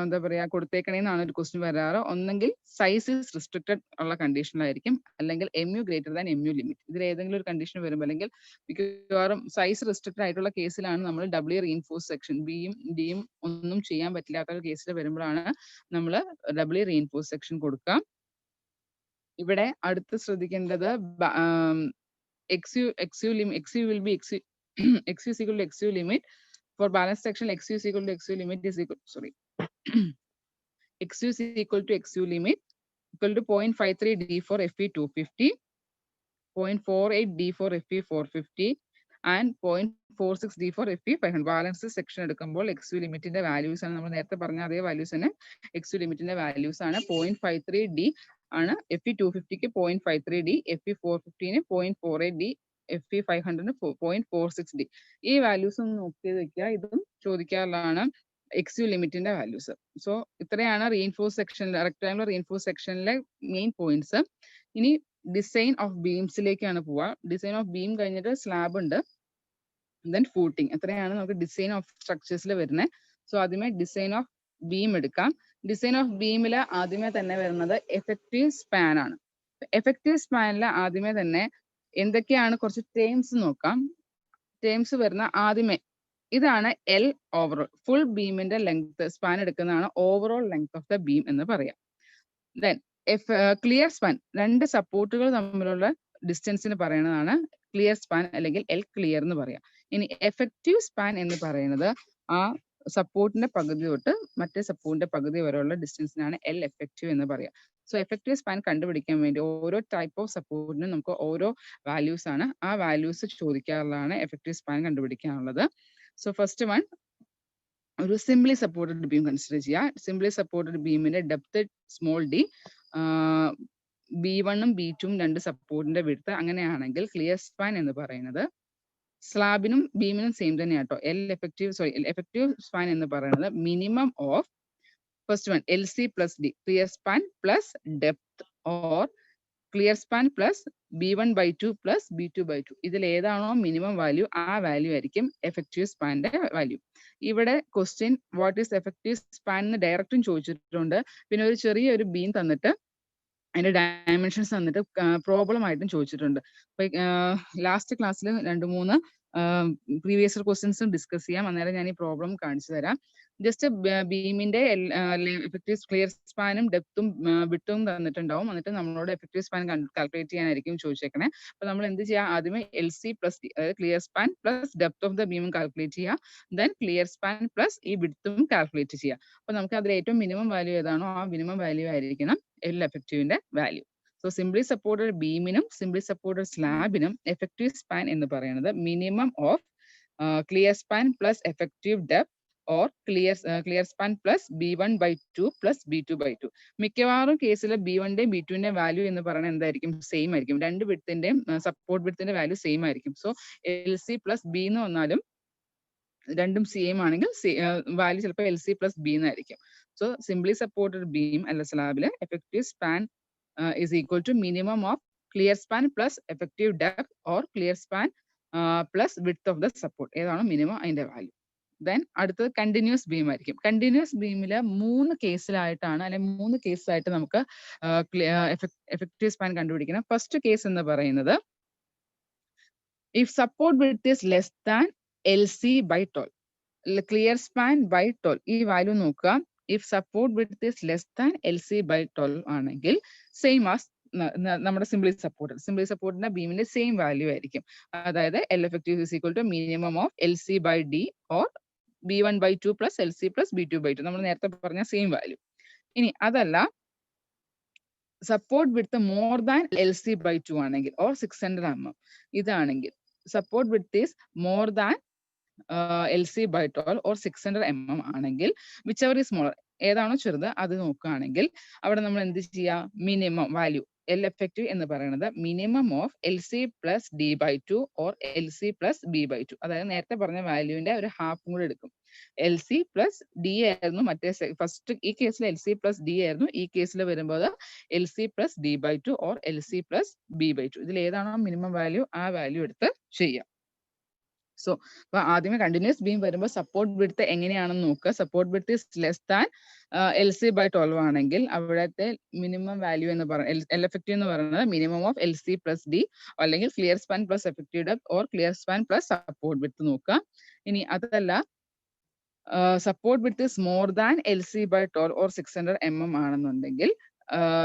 എന്താ പറയാ കൊടുത്തേക്കണേന്നാണ് ഒരു ക്വസ്റ്റ്യൻ വരാറ്. ഒന്നെങ്കിൽ സൈസ് ഇസ് റിസ്ട്രിക്റ്റഡ് ഉള്ള കണ്ടീഷനിലായിരിക്കും, അല്ലെങ്കിൽ MU greater than MU limit. ഇതിൽ ഏതെങ്കിലും ഒരു കണ്ടീഷൻ വരുമ്പോൾ, അല്ലെങ്കിൽ മിക്കവാറും സൈസ് റിസ്ട്രിക്റ്റഡ് ആയിട്ടുള്ള കേസിലാണ് നമ്മൾ ഡബിളി റീഇൻഫോഴ്സ് സെക്ഷൻ ബിയും ഡിയും ഒന്നും ചെയ്യാൻ പറ്റില്ലാത്ത ഒരു കേസിൽ വരുമ്പോഴാണ് നമ്മൾ ഡബിളി റീഇൻഫോഴ്സ് സെക്ഷൻ കൊടുക്കുക. ഇവിടെ അടുത്ത് ശ്രദ്ധിക്കേണ്ടത് XU will be XU is equal to XU limit. For balance section, XU is equal to XU limit is equal, sorry, XU is equal to XU limit equal to 0.53 D for Fe 250, 0.48 D for Fe 450, and 0.46 D for Fe 500. Balance section എടുക്കുമ്പോൾ XU limit ന്റെ values ആണ് നമ്മൾ നേരത്തെ പറഞ്ഞ അതേ values തന്നെ. XU limit ന്റെ values ആണ് 0.53 D ആണ് Fe 250 ക്ക് 0.53 D, Fe 450 ന് 0.48 D, Fe 500 ന് 0.46 D. ഈ വാല്യൂസ് ഒന്ന് നോക്കി വെക്കുക. ഇതും ചോദിക്കാറുള്ളതാണ് XU ലിമിറ്റിന്റെ വാല്യൂസ്. സോ ഇത്രയാണ് റീഇൻഫോഴ്സ് സെക്ഷനിൽ റെക്ടാങ്കുലർ റീഇൻഫോഴ്സ് സെക്ഷനിലെ മെയിൻ പോയിന്റ്സ്. ഇനി ഡിസൈൻ ഓഫ് ബീംസിലേക്കാണ് പോവുക. ഡിസൈൻ ഓഫ് ബീം കഴിഞ്ഞിട്ട് സ്ലാബ് ഉണ്ട്, ദെൻ ഫൂട്ടിങ്. എത്രയാണ് നമുക്ക് ഡിസൈൻ ഓഫ് സ്ട്രക്ചേഴ്സിൽ വരുന്നത്. സോ ആദ്യമേ ഡിസൈൻ ഓഫ് ബീം എടുക്കാം. ഡിസൈൻ ഓഫ് ബീമിൽ ആദ്യമേ തന്നെ വരുന്നത് എഫക്റ്റീവ് സ്പാൻ ആണ്. എഫക്റ്റീവ് സ്പാനിൽ ആദ്യമേ തന്നെ എന്തൊക്കെയാണ് കുറച്ച് ടേംസ് നോക്കാം. ടേംസ് വരുന്ന ആദ്യമേ ഇതാണ് L ഓവറോൾ, ഫുൾ ബീമിന്റെ ലെങ്ത് സ്പാൻ എടുക്കുന്നതാണ് overall length of the beam എന്ന് പറയാം. ദെൻ ക്ലിയർ സ്പാൻ, രണ്ട് സപ്പോർട്ടുകൾ തമ്മിലുള്ള ഡിസ്റ്റൻസിന് പറയുന്നതാണ് ക്ലിയർ സ്പാൻ അല്ലെങ്കിൽ L ക്ലിയർ എന്ന് പറയാം. ഇനി എഫക്റ്റീവ് സ്പാൻ എന്ന് പറയുന്നത് ആ സപ്പോർട്ടിന്റെ പകുതി തൊട്ട് മറ്റേ സപ്പോർട്ടിന്റെ പകുതി വരെയുള്ള ഡിസ്റ്റൻസിനാണ് L എഫക്റ്റീവ് എന്ന് പറയാം. സോ എഫക്റ്റീവ് സ്പാൻ കണ്ടുപിടിക്കാൻ വേണ്ടി ഓരോ ടൈപ്പ് ഓഫ് സപ്പോർട്ടിനും നമുക്ക് ഓരോ വാല്യൂസ് ആണ്, ആ വാല്യൂസ് ചോദിക്കാറുള്ളതാണ് എഫക്റ്റീവ് സ്പാൻ കണ്ടുപിടിക്കാനുള്ളത്. സോ ഫസ്റ്റ് വൺ, ഒരു സിംപ്ലി സപ്പോർട്ടഡ് ബീം കൺസിഡർ ചെയ്യുക. സിംപ്ലി സപ്പോർട്ടഡ് ബീമിന്റെ ഡെപ്ത് സ്മോൾ d, B1ഉം B2ഉം രണ്ട് സപ്പോർട്ടിന്റെ വിഡ്ത്ത്. അങ്ങനെയാണെങ്കിൽ ക്ലിയർ സ്പാൻ എന്ന് പറയുന്നത് സ്ലാബിനും ബീമിനും സെയിം തന്നെയാണ് കേട്ടോ. എഫക്റ്റീവ് സ്പാൻ എന്ന് പറയുന്നത് minimum of first one LC plus D, clear span plus depth, or clear span plus B1/2 plus B2/2. ഇതിൽ ഏതാണോ മിനിമം വാല്യൂ ആ വാല്യൂ ആയിരിക്കും എഫക്റ്റീവ് സ്പാനിന്റെ വാല്യൂ. ഇവിടെ question what is effective span എന്ന് ഡയറക്റ്റും ചോദിച്ചിട്ടുണ്ട്. പിന്നെ ഒരു ചെറിയൊരു ബീം തന്നിട്ട് അതിന്റെ ഡയമെൻഷൻസ് തന്നിട്ട് പ്രോബ്ലം ആയിട്ടും ചോദിച്ചിട്ടുണ്ട്. അപ്പൊ ലാസ്റ്റ് ക്ലാസ്സിൽ 2-3 പ്രീവിയസ് ഇയർ ക്വസ്റ്റ്യൻസും ഡിസ്കസ് ചെയ്യാം. അന്നേരം ഞാൻ ഈ പ്രോബ്ലം കാണിച്ചു തരാം. ജസ്റ്റ് ബീമിന്റെ എഫക്റ്റീവ് ക്ലിയർ സ്പാനും ഡെപ്തും വിട്ടും തന്നിട്ടുണ്ടാവും. എന്നിട്ട് നമ്മളോട് എഫക്റ്റീവ് സ്പാൻ കാൽക്കുലേറ്റ് ചെയ്യാനായിരിക്കും ചോദിച്ചേക്കണേ. അപ്പൊ നമ്മൾ എന്ത് ചെയ്യാം, ആദ്യമേ LC plus D, അതായത് clear span plus depth of the ബീമും കാൽക്കുലേറ്റ് ചെയ്യുക. ദെൻ ക്ലിയർ സ്പാൻ പ്ലസ് ഈ വിഡ്ത്തും കാൽക്കുലേറ്റ് ചെയ്യുക. അപ്പൊ നമുക്ക് അതിൽ ഏറ്റവും മിനിമം വാല്യൂ ഏതാണോ ആ മിനിമം വാല്യൂ ആയിരിക്കണം L എഫക്റ്റീവിന്റെ വാല്യൂ. സോ സിംപ്ലി സപ്പോർട്ടഡ് ബീമിനും സിംപ്ലി സപ്പോർട്ടഡ് സ്ലാബിനും എഫക്റ്റീവ് സ്പാൻ എന്ന് പറയുന്നത് minimum of clear span plus effective depth or clear span plus B1/2 plus B2/2. മിക്കവാറും കേസിൽ B1ന്റെയും B2ന്റെയും വാല്യൂ എന്ന് പറയുന്നത് എന്തായിരിക്കും, സെയിം ആയിരിക്കും. രണ്ട് വിഡ്ത്തിന്റെയും സപ്പോർട്ട് വിഡ്ത്തിന്റെ വാല്യൂ സെയിം ആയിരിക്കും. സോ LC plus B എന്ന് വന്നാലും രണ്ടും സെയിം ആണെങ്കിൽ വാല്യൂ ചിലപ്പോൾ LC plus B എന്നായിരിക്കും. സോ സിംപ്ലി സപ്പോർട്ടഡ് ബീം അല്ല സ്ലാബില് effective span is equal to minimum of clear span plus effective depth or clear span plus width of the support. ഏതാണോ മിനിമം അതിന്റെ വാല്യൂ. ദെൻ അടുത്തത് കണ്ടിന്യൂസ് ബീം ആയിരിക്കും. കണ്ടിന്യൂസ് ബീമില് 3 കേസിലായിട്ടാണ് അല്ലെങ്കിൽ 3 കേസായിട്ട് നമുക്ക് എഫക്റ്റീവ് സ്പാൻ കണ്ടുപിടിക്കണം. ഫസ്റ്റ് കേസ് എന്ന് പറയുന്നത് if support width is less than LC/12, clear span by 12. ഈ വാല്യൂ നോക്കുക. If support width is less than LC/12 ആണെങ്കിൽ സെയിം ആസ് നമ്മുടെ സിംപ്ലി സപ്പോർട്ടിന്റെ ബീമിന്റെ സെയിം വാല്യൂ ആയിരിക്കും. അതായത് L effective is equal to minimum of LC/D or B1/2 plus LC plus B2/2. നമ്മൾ നേരത്തെ പറഞ്ഞ സെയിം വാല്യൂ. ഇനി അതല്ല support width more than LC/2 ആണെങ്കിൽ ഓർ 600 mm ഇതാണെങ്കിൽ support width is more than LC/12 or 600 mm ആണെങ്കിൽ വിച്ച് എവർ ഈസ് സ്മോളർ, ഏതാണോ ചെറുത് അത് നോക്കുകയാണെങ്കിൽ അവിടെ നമ്മൾ എന്ത് ചെയ്യുക, മിനിമം വാല്യൂ L effective എന്ന് പറയുന്നത് minimum of LC plus D/2 or LC plus B/2. അതായത് നേരത്തെ പറഞ്ഞ വാല്യൂവിന്റെ ഒരു ഹാഫും കൂടെ എടുക്കും. LC plus D ആയിരുന്നു മറ്റേ ഫസ്റ്റ്, ഈ കേസിൽ LC plus D ആയിരുന്നു, ഈ കേസിൽ വരുമ്പോൾ LC plus D/2 or LC plus B/2. ഇതിൽ ഏതാണോ മിനിമം വാല്യൂ ആ വാല്യൂ എടുത്ത് ചെയ്യാം. സോ അപ്പൊ ആദ്യമേ കണ്ടിന്യൂസ് ബീം വരുമ്പോൾ സപ്പോർട്ട് വിഡ്ത്ത് എങ്ങനെയാണെന്ന് നോക്കുക. Support width is less than LC/12 ആണെങ്കിൽ അവിടുത്തെ മിനിമം വാല്യൂ എന്ന് പറയുന്നത് L effective എന്ന് പറയുന്നത് minimum of LC plus D അല്ലെങ്കിൽ clear span plus effective depth or clear span plus support width നോക്കുക. ഇനി അതല്ല support width is more than LC/12 or 600 mm ആണെന്നുണ്ടെങ്കിൽ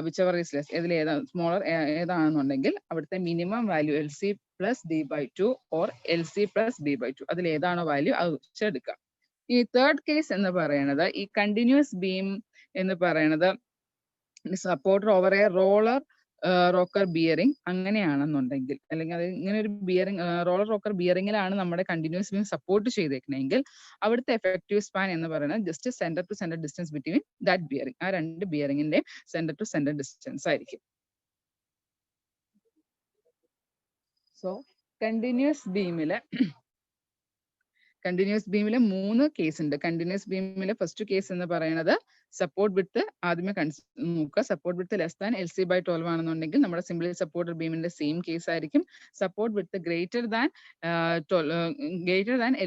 വിച്ച് എവർ ഈസ് ലെസ്, ഇതിൽ ഏതാ സ്മോളർ ഏതാണെന്നുണ്ടെങ്കിൽ അവിടുത്തെ minimum value LC plus D/2 or LC plus B/2 അതിൽ ഏതാണോ വാല്യൂ അത് വെച്ചെടുക്കുക. ഈ തേർഡ് കേസ് എന്ന് പറയുന്നത് ഈ കണ്ടിന്യൂസ് ബീം എന്ന് പറയുന്നത് supporter over A roller rocker bearing അങ്ങനെയാണെന്നുണ്ടെങ്കിൽ, അല്ലെങ്കിൽ അത് ഇങ്ങനെ ഒരു ബിയറിംഗ് റോളർ റോക്കർ ബിയറിംഗിലാണ് നമ്മുടെ കണ്ടിന്യൂസ് ബീം സപ്പോർട്ട് ചെയ്തേക്കണമെങ്കിൽ അവിടുത്തെ എഫക്റ്റീവ് സ്പാൻ എന്ന് പറയുന്നത് just centre to centre distance between that bearing, ആ രണ്ട് ബിയറിംഗിന്റെ സെന്റർ ടു സെന്റർ ഡിസ്റ്റൻസ് ആയിരിക്കും. സോ കണ്ടിന്യൂസ് ബീമില് 3 കേസ് ഉണ്ട്. കണ്ടിന്യൂസ് ബീമിലെ ഫസ്റ്റ് കേസ് എന്ന് പറയുന്നത് സപ്പോർട്ട് വിഡ്ത്ത് ആദ്യമേ നോക്കുക. Support width less than LC/12 ആണെന്നുണ്ടെങ്കിൽ നമ്മുടെ സിംപ്ലി സപ്പോർട്ടഡ് ബീമിന്റെ സെയിം കേസ് ആയിരിക്കും. Support width greater than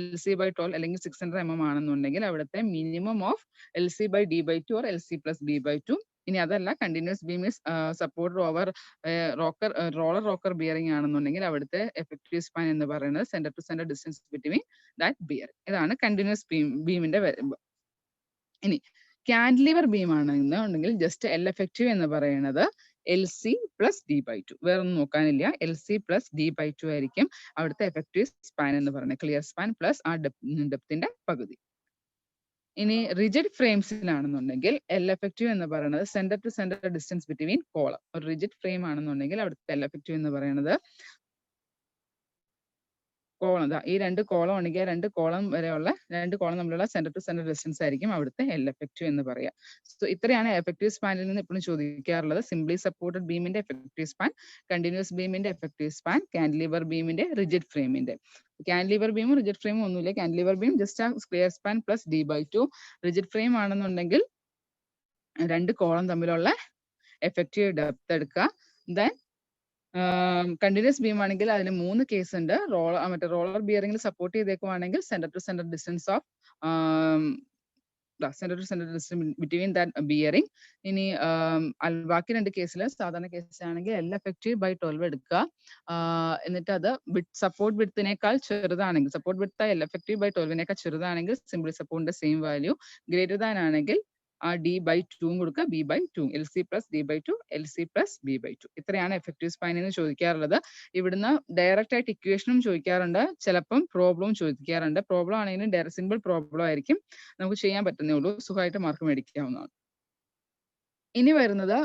LC/12 അല്ലെങ്കിൽ 600 mm ആണെന്നുണ്ടെങ്കിൽ അവിടുത്തെ minimum of LC/D/2 or LC plus B/2. ഇനി അതല്ല continuous beam is supporter over roller rocker bearing ആണെന്നുണ്ടെങ്കിൽ അവിടുത്തെ എഫക്റ്റീവ് സ്പാൻ എന്ന് പറയുന്നത് centre to centre distance between that bear. ഇതാണ് കണ്ടിന്യൂസ് ബീമിന്റെ വരുമ്പോൾ. ഇനി കാന്റിലിവർ ബീം ആണെന്നുണ്ടെങ്കിൽ ജസ്റ്റ് L effective എന്ന് പറയുന്നത് LC plus D/2, വേറെ ഒന്നും നോക്കാനില്ല. LC plus D/2 ആയിരിക്കും അവിടുത്തെ എഫക്റ്റീവ് സ്പാൻ എന്ന് പറയുന്നത്, ക്ലിയർ സ്പാൻ പ്ലസ് ആ ഡെപ്തിന്റെ പകുതി. ഇനി റിജിഡ് ഫ്രെയിംസിലാണെന്നുണ്ടെങ്കിൽ L effective എന്ന് പറയുന്നത് centre to centre distance between column. ഒരു റിജിഡ് ഫ്രെയിം ആണെന്നുണ്ടെങ്കിൽ അവിടുത്തെ L effective എന്ന് പറയുന്നത് കോളം, ഈ രണ്ട് കോളം ഉണ്ടെങ്കിൽ രണ്ട് കോളം തമ്മിലുള്ള സെന്റർ ടു സെന്റർ ഡിസ്റ്റൻസ് ആയിരിക്കും അവിടുത്തെ L effective എന്ന് പറയാം. സോ ഇത്രയാണ് എഫക്റ്റീവ് സ്പാനിൽ നിന്ന് എപ്പോഴും ചോദിക്കാറുള്ളത്. സിംപ്ലി സപ്പോർട്ടഡ് ബീമിന്റെ എഫക്റ്റീവ് സ്പാൻ, കണ്ടിന്യൂസ് ബീമിന്റെ എഫക്റ്റീവ് സ്പാൻ, കാന്റിലിവർ ബീമിന്റെ റിജിഡ് ഫ്രെയിമിന്റെ. കാന്റിലിവർ ബീമും റിജിഡ് ഫ്രെയിമും ഒന്നുമില്ല. കാന്റിലിവർ ബീം ജസ്റ്റ് ആ square span plus D/2. Rigid frame ആണെന്നുണ്ടെങ്കിൽ രണ്ട് കോളം തമ്മിലുള്ള എഫക്റ്റീവ് ഡെപ്ത് എടുക്കുക. ദെൻ കണ്ടിന്യൂസ് ബീം ആണെങ്കിൽ അതിന് 3 കേസ് ഉണ്ട്. റോളർ ബിയറിംഗിൽ സപ്പോർട്ട് ചെയ്തേക്കുവാണെങ്കിൽ centre to centre distance of between that bearing. ഇനി ബാക്കി 2 കേസിൽ സാധാരണ കേസ് ആണെങ്കിൽ L effective/12 എടുക്കുക. എന്നിട്ട് അത് സപ്പോർട്ട് വിഡ്ത്തിനേക്കാൾ ചെറുതാണെങ്കിൽ, സപ്പോർട്ട് വിഡ്ത്ത് L effective/12 ചെറുതാണെങ്കിൽ സിംപ്ലി സപ്പോർട്ടിന്റെ സെയിം വാല്യൂ, ഗ്രേറ്റർ ദാൻ ആണെങ്കിൽ ആ D/2 കൊടുക്കുക, B/2, LC plus D/2, LC plus B/2. ഇത്രയാണ് എഫക്റ്റീവ് സ്പാൻ എന്ന് ചോദിക്കാറുള്ളത്. ഇവിടുന്ന് ഡയറക്റ്റ് ആയിട്ട് ഇക്വേഷനും ചോദിക്കാറുണ്ട്, ചിലപ്പം പ്രോബ്ലവും ചോദിക്കാറുണ്ട്. പ്രോബ്ലം ആണെങ്കിലും സിമ്പിൾ പ്രോബ്ലം ആയിരിക്കും, നമുക്ക് ചെയ്യാൻ പറ്റുന്നേ ഉള്ളൂ, സുഖമായിട്ട് മാർക്ക് മേടിക്കാവുന്നതാണ്. ഇനി വരുന്നത്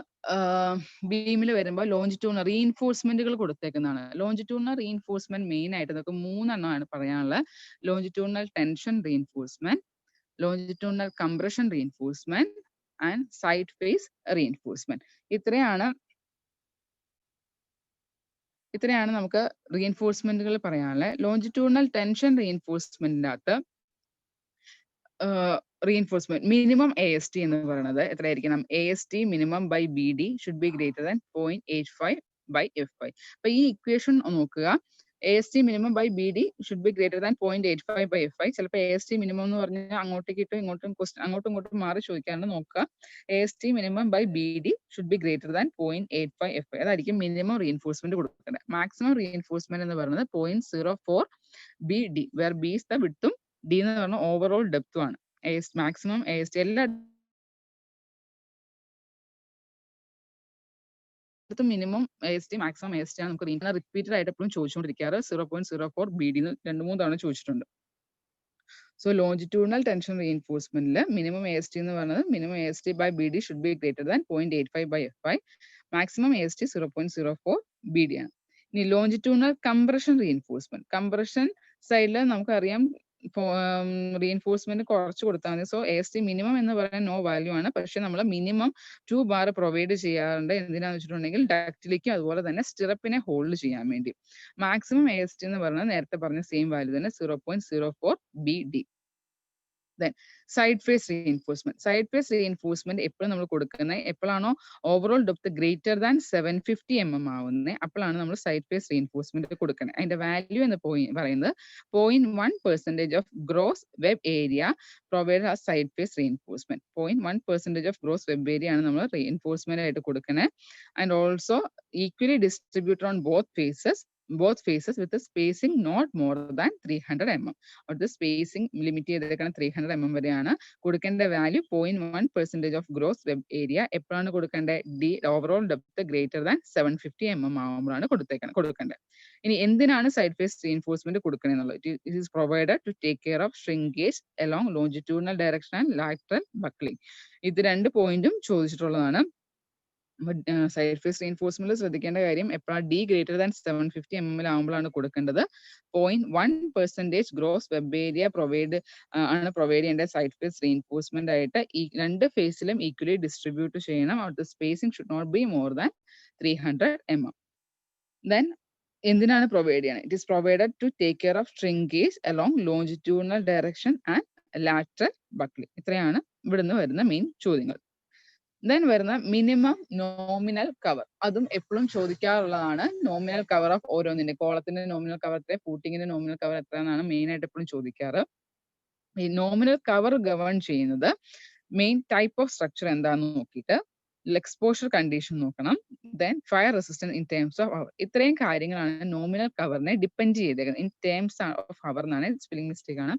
ബീമിൽ വരുമ്പോൾ ലോഞ്ചിറ്റ്യൂണൽ റീഇൻഫോഴ്സ്മെന്റുകൾ കൊടുത്തേക്കുന്നതാണ്. ലോഞ്ചിറ്റ്യൂണൽ റീഇൻഫോഴ്സ്മെന്റ് മെയിൻ ആയിട്ട് നമുക്ക് 3 എണ്ണമാണ് പറയാനുള്ളത്. Longitudinal tension reinforcement, longitudinal compression reinforcement and side face reinforcement. ഇത്രയാണ് നമുക്ക് റീഇൻഫോഴ്സ്മെന്റുകൾ പറയാനുള്ളത്. ലോഞ്ചിറ്റ്യൂണൽ ടെൻഷൻ റീഇൻഫോഴ്സ്മെന്റിന്റെ അകത്ത് റീഇൻഫോഴ്സ്മെന്റ് മിനിമം AST എന്ന് പറയുന്നത് എത്രയായിരിക്കണം? AST minimum by BD should be greater than 0.85/F5. അപ്പൊ ഈ ഇക്വേഷൻ നോക്കുക. AST minimum by BD should be greater than 0.85/F5. ചിലപ്പോൾ AST minimum എന്ന് പറഞ്ഞാൽ അങ്ങോട്ടും ഇങ്ങോട്ടും മാറി ചോദിക്കാണ്ട് നോക്കുക. AST minimum by BD should be greater than 0.85/F5. അതായിരിക്കും മിനിമം റീഇൻഫോഴ്സ്മെന്റ് കൊടുക്കേണ്ടത്. മാക്സിമം റീഇൻഫോഴ്സ്മെന്റ് എന്ന് പറയുന്നത് 0.04 BD, where B is the width ഉം D എന്ന് പറഞ്ഞ ഓവറോൾ ഡെപ്തും ആണ്. മാക്സിമം AST എല്ലാ മിനിമം AST മാക്സിമം AST ആണ് നമുക്ക് റിപ്പീറ്റഡ് ആയിട്ട് എപ്പോഴും ചോദിച്ചുകൊണ്ടിരിക്കാറ്. 0.04 BD 2-3 തവണ ചോദിച്ചിട്ടുണ്ട്. സോ ലോഞ്ചിറ്റ്യൂഡിനൽ ടെൻഷൻ റീഇൻഫോഴ്സ്മെന്റിൽ മിനിമം AST എന്ന് പറയുന്നത് minimum AST by BD should be greater than 0.85 by FI, maximum AST 0.04 BD ആണ്. ഇനി ലോഞ്ചിറ്റ്യൂഡിനൽ കംപ്രഷൻ റീഇൻഫോഴ്സ്മെന്റ്, കംപ്രഷൻ സൈഡിൽ നമുക്കറിയാം റീഇൻഫോഴ്സ്മെന്റ് കുറച്ച് കൊടുത്താൽ മതി. സോ AST മിനിമം എന്ന് പറയാൻ നോ വാല്യൂ ആണ്, പക്ഷെ നമ്മൾ മിനിമം 2 ബാർ പ്രൊവൈഡ് ചെയ്യാറുണ്ട്. എന്തിനാന്ന് വെച്ചിട്ടുണ്ടെങ്കിൽ ഡക്റ്റിലേക്കും അതുപോലെ തന്നെ സ്റ്റിറപ്പിനെ ഹോൾഡ് ചെയ്യാൻ വേണ്ടി. മാക്സിമം AST എന്ന് പറഞ്ഞാൽ നേരത്തെ പറഞ്ഞ സെയിം വാല്യൂ തന്നെ 0.04 BD. Then side face reinforcement. Side face reinforcement എപ്പോഴും നമ്മൾ കൊടുക്കുന്നത് എപ്പോഴാണോ overall depth greater than 750 mm ആവുന്നത് അപ്പോഴാണ് നമ്മൾ സൈഡ് ഫേസ് റീഇൻഫോഴ്സ്മെന്റ് കൊടുക്കുന്നത്. അതിന്റെ വാല്യൂ എന്ന് പറയുന്നത് 0.1% of gross web area provide ആ side face reinforcement. 0.1% of gross web area ആണ് നമ്മൾ റീഇൻഫോഴ്സ്മെന്റ് ആയിട്ട് കൊടുക്കുന്നത്. And also equally distributed on both faces with a spacing not more than 300 mm. അവിടുത്തെ സ്പേസിംഗ് ലിമിറ്റ് ചെയ്തേക്കണം 300 mm വരെയാണ്. കൊടുക്കേണ്ട value 0.1% of gross web area. എപ്പോഴാണ് കൊടുക്കേണ്ടത്? Overall depth greater than 750 mm ആകുമ്പോഴാണ് കൊടുക്കേണ്ടത്. ഇനി എന്തിനാണ് സൈഡ് ഫേസ് റീഇൻഫോഴ്സ്മെന്റ് കൊടുക്കുന്നത് എന്നുള്ളത്? It is provided to take care of shrinkage along longitudinal direction and lateral buckling. ഇത് 2 പോയിന്റും ചോദിച്ചിട്ടുള്ളതാണ്. സൈഡ് ഫേസ് റീഇൻഫോഴ്സ്മെന്റ് ശ്രദ്ധിക്കേണ്ട കാര്യം എപ്പോഴാണ് D ഗ്രേറ്റർ ദാൻ 750 mm ആകുമ്പോഴാണ് കൊടുക്കേണ്ടത്. 0.1% ഗ്രോസ് വെബ് ഏരിയ പ്രൊവൈഡ് ചെയ്യേണ്ട സൈഡ് ഫേസ് റീഇൻഫോഴ്സ്മെന്റ് ആയിട്ട് ഈ 2 ഫേസിലും ഈക്വലി ഡിസ്ട്രിബ്യൂട്ട് ചെയ്യണം. അവിടുത്തെ spacing should not be more than 300 mm. Then എന്തിനാണ് പ്രൊവൈഡ് ചെയ്യണത്? It is provided to take care of shrinkage along longitudinal direction and lateral buckling. ഇത്രയാണ് ഇവിടുന്ന് വരുന്ന മെയിൻ ചോദ്യങ്ങൾ. ദെൻ വരുന്ന മിനിമം നോമിനൽ കവർ, അതും എപ്പോഴും ചോദിക്കാറുള്ളതാണ്. നോമിനൽ കവർ ഓഫ് ഓരോന്നിന്റെ കോളത്തിന്റെ നോമിനൽ കവർ എത്ര, ഫൂട്ടിങ്ങിന്റെ നോമിനൽ കവർ എത്ര എന്നാണ് മെയിൻ ആയിട്ട് എപ്പോഴും ചോദിക്കാറ്. ഈ നോമിനൽ കവർ ഗവേൺ ചെയ്യുന്നത് മെയിൻ ടൈപ്പ് ഓഫ് സ്ട്രക്ചർ എന്താണെന്ന് നോക്കിയിട്ട് എക്സ്പോഷർ കണ്ടീഷൻ നോക്കണം. Then fire resistance in terms of hour. ഇത്രയും കാര്യങ്ങളാണ് നോമിനൽ കവറിനെ ഡിപ്പെൻഡ് ചെയ്തേക്കുന്നത്. ഇൻ ടേംസ് ഓഫ് അവർ എന്നാണ്, സ്പെല്ലിംഗ് മിസ്റ്റേക്ക് ആണ്.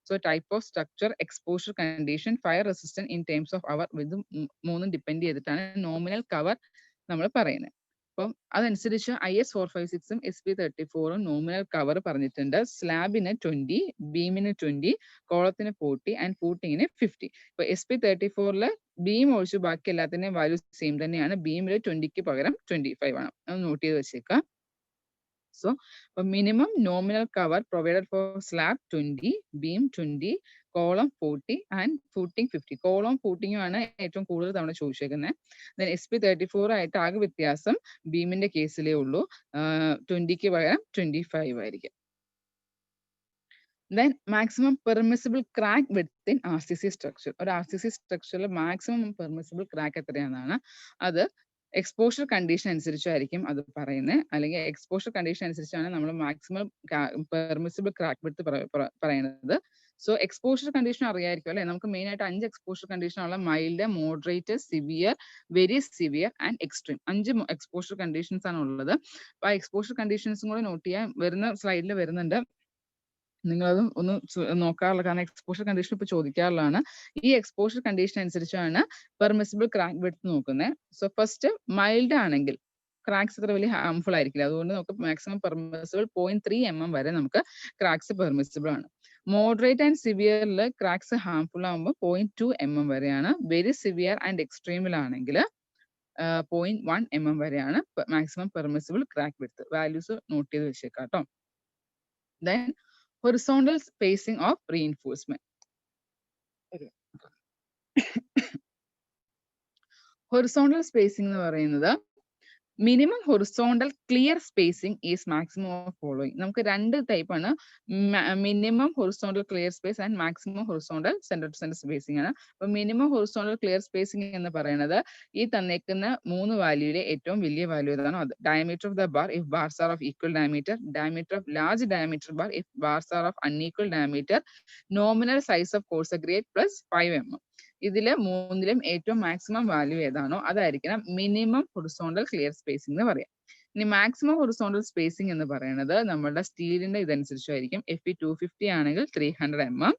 So type of structure, exposure condition, fire resistance in terms of hour, ഇത് 3 ഡിപ്പെൻഡ് ചെയ്തിട്ടാണ് നോമിനൽ കവർ നമ്മൾ പറയുന്നത്. അപ്പം അതനുസരിച്ച് IS 456ഉം SP34ഉം നോമിനൽ കവർ പറഞ്ഞിട്ടുണ്ട്. സ്ലാബിന് 20, ബീമിന് 20, കോളത്തിന് 40 ആൻഡ് ഫൂട്ടിങ്ങിന് 50. ഇപ്പൊ SP34 ബീം ഒഴിച്ച് ബാക്കി എല്ലാത്തിന്റെയും വാല്യൂ സെയിം തന്നെയാണ്. ബീമിൽ 20ക്ക് പകരം 25 ആണ്. അത് നോട്ട് ചെയ്ത് വെച്ചേക്കാം. So, minimum nominal cover provided for slab 20, beam 20, column 40 and footing 50. Column footing ആണ് ഏറ്റവും കൂടുതൽ തവണ ചോദിച്ചേക്കുന്നത്. Then SP34 ആയിട്ട് ആകെ വ്യത്യാസം ബീമിന്റെ കേസിലേ ഉള്ളൂ. 20ക്ക് പകരം 25 ആയിരിക്കും. Then maximum permissible crack width in RCC structure. ഒരു RCC സ്ട്രക്ചറിൽ മാക്സിമം പെർമിസിബിൾ ക്രാക്ക് എത്രയാണെന്നാണ്. അത് എക്സ്പോഷർ കണ്ടീഷൻ അനുസരിച്ചായിരിക്കും അത് പറയുന്നത്. അല്ലെങ്കിൽ എക്സ്പോഷർ കണ്ടീഷൻ അനുസരിച്ചാണ് നമ്മൾ മാക്സിമം പെർമിസിബിൾ ക്രാക്ക് വിഡ്ത്ത് പറയുന്നത്. സോ എക്സ്പോഷർ കണ്ടീഷൻ അറിയായിരിക്കും അല്ലെ. നമുക്ക് മെയിൻ ആയിട്ട് 5 എക്സ്പോഷർ കണ്ടീഷൻ ഉള്ള mild, moderate, severe, very severe and extreme. 5 exposure conditions ആണ് ഉള്ളത്. അപ്പൊ ആ എക്സ്പോഷർ കണ്ടീഷൻസും കൂടെ നോട്ട് ചെയ്യാൻ വരുന്ന സ്ലൈഡിൽ വരുന്നുണ്ട്. നിങ്ങളതും ഒന്ന് നോക്കാറുള്ള, കാരണം എക്സ്പോഷർ കണ്ടീഷൻ ഇപ്പൊ ചോദിക്കാറുള്ളതാണ്. ഈ എക്സ്പോഷർ കണ്ടീഷൻ അനുസരിച്ചാണ് പെർമിസിബിൾ ക്രാക്ക് വിഡ്ത്ത് നോക്കുന്നത്. സോ ഫസ്റ്റ് മൈൽഡ് ആണെങ്കിൽ ക്രാക്സ് അത്ര വലിയ ഹാർംഫുൾ ആയിരിക്കില്ല. അതുകൊണ്ട് നമുക്ക് മാക്സിമം പെർമിസിബിൾ 0.3 mm വരെ നമുക്ക് ക്രാക്സ് പെർമിസിബിൾ ആണ്. മോഡറേറ്റ് ആൻഡ് സിവിയറിൽ ക്രാക്സ് ഹാർംഫുൾ ആകുമ്പോൾ 0.2 mm വരെയാണ്. വെരി സിവിയർ ആൻഡ് എക്സ്ട്രീമിലാണെങ്കിൽ 0.1 mm വരെയാണ് maximum permissible crack width. Values note ചെയ്ത് വെച്ചേക്കാം കേട്ടോ. Then horizontal spacing of reinforcement. Horizontal spacing എന്ന് പറയുന്നത് minimum horizontal clear spacing is maximum of following. നമുക്ക് 2 ടൈപ്പ് ആണ്, minimum horizontal clear space and maximum horizontal centre to centre spacing ആണ്. അപ്പൊ മിനിമം ഹൊറിസോണ്ടൽ ക്ലിയർ സ്പേസിംഗ് എന്ന് പറയുന്നത് ഈ തന്നേക്കുന്ന 3 വാല്യൂയിലെ ഏറ്റവും വലിയ വാല്യൂ ഏതാണോ അത്. Diameter of the bar if bars are of equal diameter, diameter of large diameter bar if bars are of unequal diameter, nominal size of coarse aggregate plus 5 mm. ഇതില് 3ലും ഏറ്റവും മാക്സിമം വാല്യൂ ഏതാണോ അതായിരിക്കണം മിനിമം ഹൊറിസോണ്ടൽ ക്ലിയർ സ്പേസിംഗ് എന്ന് പറയാം. ഇനി മാക്സിമം ഹൊറിസോണ്ടൽ സ്പേസിംഗ് എന്ന് പറയുന്നത് നമ്മുടെ സ്റ്റീലിന്റെ ഇതനുസരിച്ചായിരിക്കും. FE 250 ആണെങ്കിൽ 300 mm,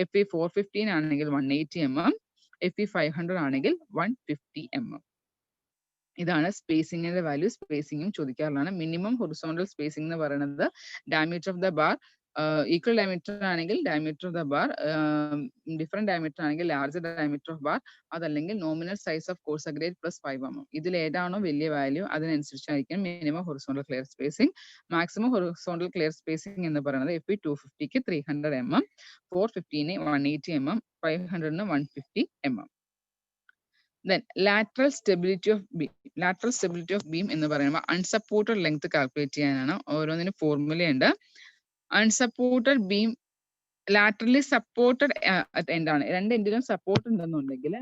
FE 415 ആണെങ്കിൽ 180 mm, FE 500 ആണെങ്കിൽ 150 mm. ഇതാണ് സ്പേസിംഗിന്റെ വാല്യൂ. സ്പേസിംഗും ചോദിക്കാറുള്ളതാണ്. മിനിമം ഹൊറിസോണ്ടൽ സ്പേസിംഗ് എന്ന് പറയുന്നത് diameter of the bar equal diameter ആണെങ്കിൽ diameter of the bar, different diameter ആണെങ്കിൽ ലാർജർ ഡയമീറ്റർ ഓഫ് ബാർ, അതല്ലെങ്കിൽ nominal size of coarse aggregate plus 5 mm. ഇതിൽ ഏതാണോ വലിയ വാല്യൂ അതിനനുസരിച്ചായിരിക്കും minimum horizontal clear spacing. Maximum horizontal clear spacing എന്ന് പറയുന്നത് FP 250ക്ക് 300 mm, 450ന് 180 mm, 500ന് 150 mm. Then lateral stability of beam. Lateral stability of beam എന്ന് പറയുമ്പോൾ unsupported length കാൽക്കുലേറ്റ് ചെയ്യാനാണ്. ഓരോന്നിനും ഫോർമുല ഉണ്ട്. Unsupported beam laterally supported എന്താണ്, രണ്ട് എൻഡിലും സപ്പോർട്ട് ഉണ്ടെന്നുണ്ടെങ്കിൽ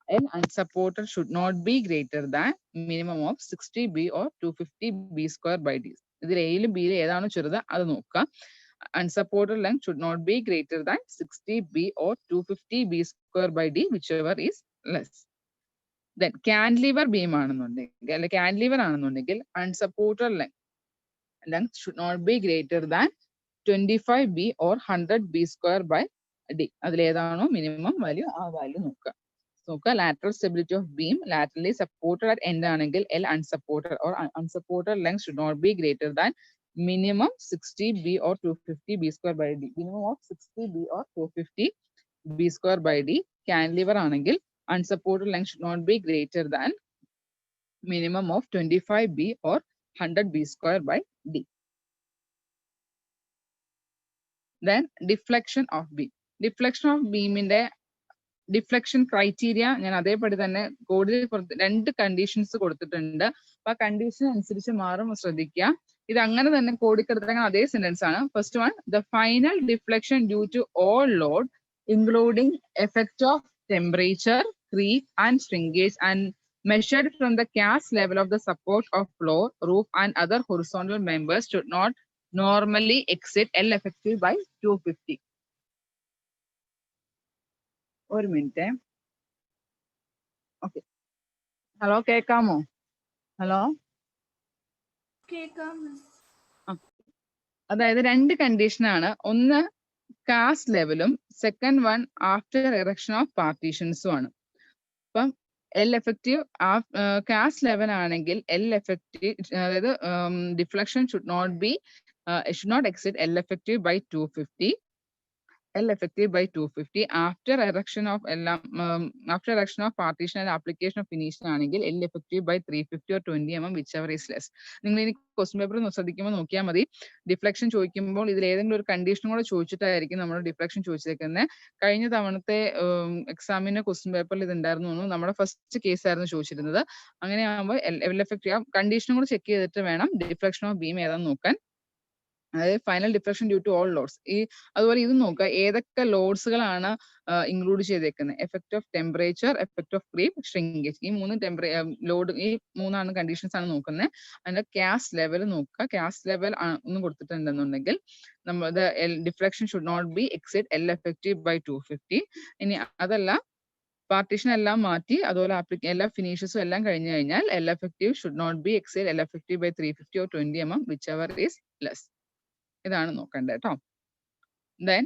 L unsupported should not be greater than minimum of 60 B or 250 B square by D. ഇതിൽ എയിലും ബിയിലും ഏതാണോ ചെറുത് അത് നോക്കുക. Unsupported length should not be greater than 60 B or 250 B square by D, whichever is less. Then cantilever beam ആണെന്നുണ്ടെങ്കിൽ അല്ലെ cantilever ആണെന്നുണ്ടെങ്കിൽ unsupported length should not be greater than 25 B or 100 B square by D. അതിൽ ഏതാണോ മിനിമം വാല്യൂ ആ വാല്യൂ നോക്കുക. Lateral stability of beam laterally supported at end ആണെങ്കിൽ L unsupported or unsupported length should not be greater than minimum 60 B or 250 B square by D. Minimum of 60 B or 250 B square by D. Cantilever ആണെങ്കിൽ unsupported length should not be greater than minimum of 25 B or 100 B square by D. Then deflection of beam. Deflection of beam in the deflection criteria ഞാൻ അതേപടി തന്നെ കോഡിൽ രണ്ട് കണ്ടീഷൻസ് കൊടുത്തിട്ടുണ്ട്. അപ്പൊ ആ കണ്ടീഷൻ അനുസരിച്ച് മാറും, ശ്രദ്ധിക്കുക. ഇത് അങ്ങനെ തന്നെ കോഡിൽ കിടക്കുന്ന അതേ സെന്റൻസ് ആണ്. First one, the final deflection due to all load including effect of temperature, creep and shrinkage and measured from the cast level of the support of floor, roof and other horizontal members should not normally exceed L effective by 250. ഒരു മിനിറ്റ്. ഓക്കെ, ഹലോ കേൾക്കാമോ? ഹലോ, കേൾക്കാം മിസ്. അതായത് രണ്ട് കണ്ടീഷനാണ്. ഒന്ന് കാസ്റ്റ് ലെവലും second one after erection of പാർട്ടീഷൻസും ആണ്. അപ്പം എൽ എഫക്റ്റീവ് കാസ്റ്റ് ലെവൽ ആണെങ്കിൽ എൽ എഫക്റ്റീവ്, അതായത് deflection should not exceed L effective by 250. L effective by 250 after erection of partition and application of finishing ആണെങ്കിൽ L effective by 350 or 20 mm, whichever is less. നിങ്ങൾ ഇനി ക്വസ്റ്റ്യൻ പേപ്പർ ശ്രദ്ധിക്കുമ്പോൾ നോക്കിയാൽ മതി. ഡിഫ്ലക്ഷൻ ചോദിക്കുമ്പോൾ ഇതിൽ ഏതെങ്കിലും ഒരു കണ്ടീഷൻ കൂടെ ചോദിച്ചിട്ടായിരിക്കും നമ്മൾ ഡിഫ്ലക്ഷൻ ചോദിച്ചേക്കുന്നത്. കഴിഞ്ഞ തവണത്തെ എക്സാമിന്റെ ക്വസ്റ്റ്യൻ പേപ്പറിൽ ഇത് ഉണ്ടായിരുന്നു, നമ്മുടെ ഫസ്റ്റ് കേസ് ആയിരുന്നു ചോദിച്ചിരുന്നത്. അങ്ങനെയാകുമ്പോൾ L effective കണ്ടീഷനും കൂടെ ചെക്ക് ചെയ്തിട്ട് വേണം ഡിഫ്ലക്ഷൻ ഓഫ് ബീം ഏതാന്ന് നോക്കാൻ. അതായത് final deflection due to all loads. അതുപോലെ ഇത് നോക്കുക, ഏതൊക്കെ ലോഡ്സുകളാണ് ഇൻക്ലൂഡ് ചെയ്തേക്കുന്നത്. Effect of temperature, effect of creep, shrinkage. ഈ മൂന്നാണ് കണ്ടീഷൻസ് ആണ് നോക്കുന്നത്. അതിന്റെ കാസ്റ്റ് ലെവൽ നോക്കുക. കാസ്റ്റ് ലെവൽ ഒന്നും കൊടുത്തിട്ടുണ്ടെന്നുണ്ടെങ്കിൽ നമ്മുടെ deflection should not be exceed L effective by 250. ഇനി അതല്ല, പാർട്ടീഷൻ എല്ലാം മാറ്റി അതുപോലെ എല്ലാ ഫിനിഷസും എല്ലാം കഴിഞ്ഞു കഴിഞ്ഞാൽ L effective should not be exceed L effective by 350 or 20 mm, whichever is less. ഇതാണ് നോക്കേണ്ടത് കേട്ടോ. Then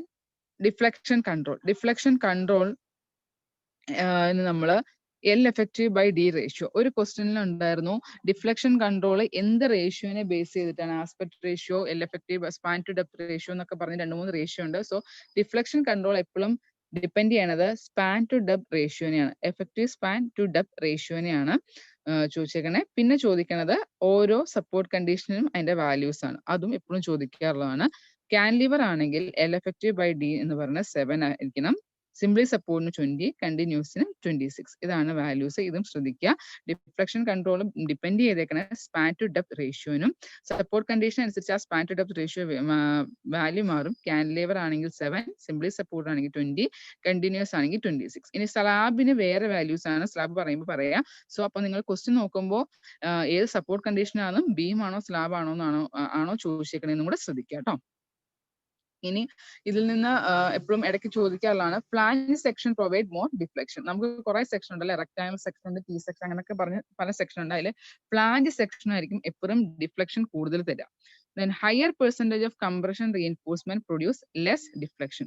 deflection control. Deflection control നമ്മൾ L effective by D ratio. ഒരു ക്വസ്റ്റ്യനിൽ ഉണ്ടായിരുന്നു ഡിഫ്ലക്ഷൻ കൺട്രോൾ എന്ത് റേഷ്യോനെ ബേസ് ചെയ്തിട്ടാണ്. Aspect ratio, L effective, span to depth ratio എന്നൊക്കെ പറഞ്ഞ് 2-3 റേഷ്യോ ഉണ്ട്. സോ ഡിഫ്ലക്ഷൻ കൺട്രോൾ എപ്പോഴും ഡിപ്പെൻഡ് ചെയ്യണത് സ്പാൻ ടു ഡെപ്ത് റേഷ്യോനെയാണ്. എഫക്റ്റീവ് സ്പാൻ ടു ഡെപ്ത് റേഷ്യോനെയാണ് ചോദിച്ചേക്കണേ. പിന്നെ ചോദിക്കണത് ഓരോ സപ്പോർട്ട് കണ്ടീഷനും അതിന്റെ വാല്യൂസ് ആണ്. അതും എപ്പോഴും ചോദിക്കാറുള്ളതാണ്. കാൻലിവർ ആണെങ്കിൽ L effective by D എന്ന് പറഞ്ഞാൽ 7 ആയിരിക്കണം. സിംപ്ലി സപ്പോർട്ടിന് 20, കണ്ടിന്യൂസിന് 26. ഇതാണ് വാല്യൂസ്. ഇതും ശ്രദ്ധിക്കുക. ഡിഫ്ലക്ഷൻ കൺട്രോൾ ഡിപ്പെൻഡ് ചെയ്തേക്കണ സ്പാൻ ടു ഡെപ്ത് റേഷ്യോനും സപ്പോർട്ട് കണ്ടീഷൻ അനുസരിച്ച് ആ span to depth ratio value മാറും. കാൻലിവർ ആണെങ്കിൽ 7, സിംപ്ലി സപ്പോർട്ട് ആണെങ്കിൽ 20, കണ്ടിന്യൂസ് ആണെങ്കിൽ 26. ഇനി സ്ലാബിന് വേറെ വാല്യൂസ് ആണ്. സ്ലാബ് പറയുമ്പോൾ പറയാം. സോ അപ്പൊ നിങ്ങൾ ക്വസ്റ്റ്യൻ നോക്കുമ്പോൾ ഏത് സപ്പോർട്ട് കണ്ടീഷൻ ആണോ, ബീം ആണോ സ്ലാബ് ആണോ ചോദിച്ചേക്കണേന്നും കൂടെ ശ്രദ്ധിക്കുക കേട്ടോ. ഇനി ഇതിൽ നിന്ന് എപ്പോഴും ഇടയ്ക്ക് ചോദിക്കാറുള്ളതാണ് flange section provide more deflection. നമുക്ക് കുറെ സെക്ഷൻ ഉണ്ടല്ലോ, റെക്ടാങ്കിൾ സെക്ഷൻ ഉണ്ട്, T സെക്ഷൻ, അങ്ങനെയൊക്കെ പറഞ്ഞ് പല സെക്ഷൻ ഉണ്ട്. അതിൽ ഫ്ലാഞ്ച് സെക്ഷൻ ആയിരിക്കും എപ്പോഴും ഡിഫ്ലക്ഷൻ കൂടുതൽ തരാം. Then higher percentage of compression reinforcement produce less deflection.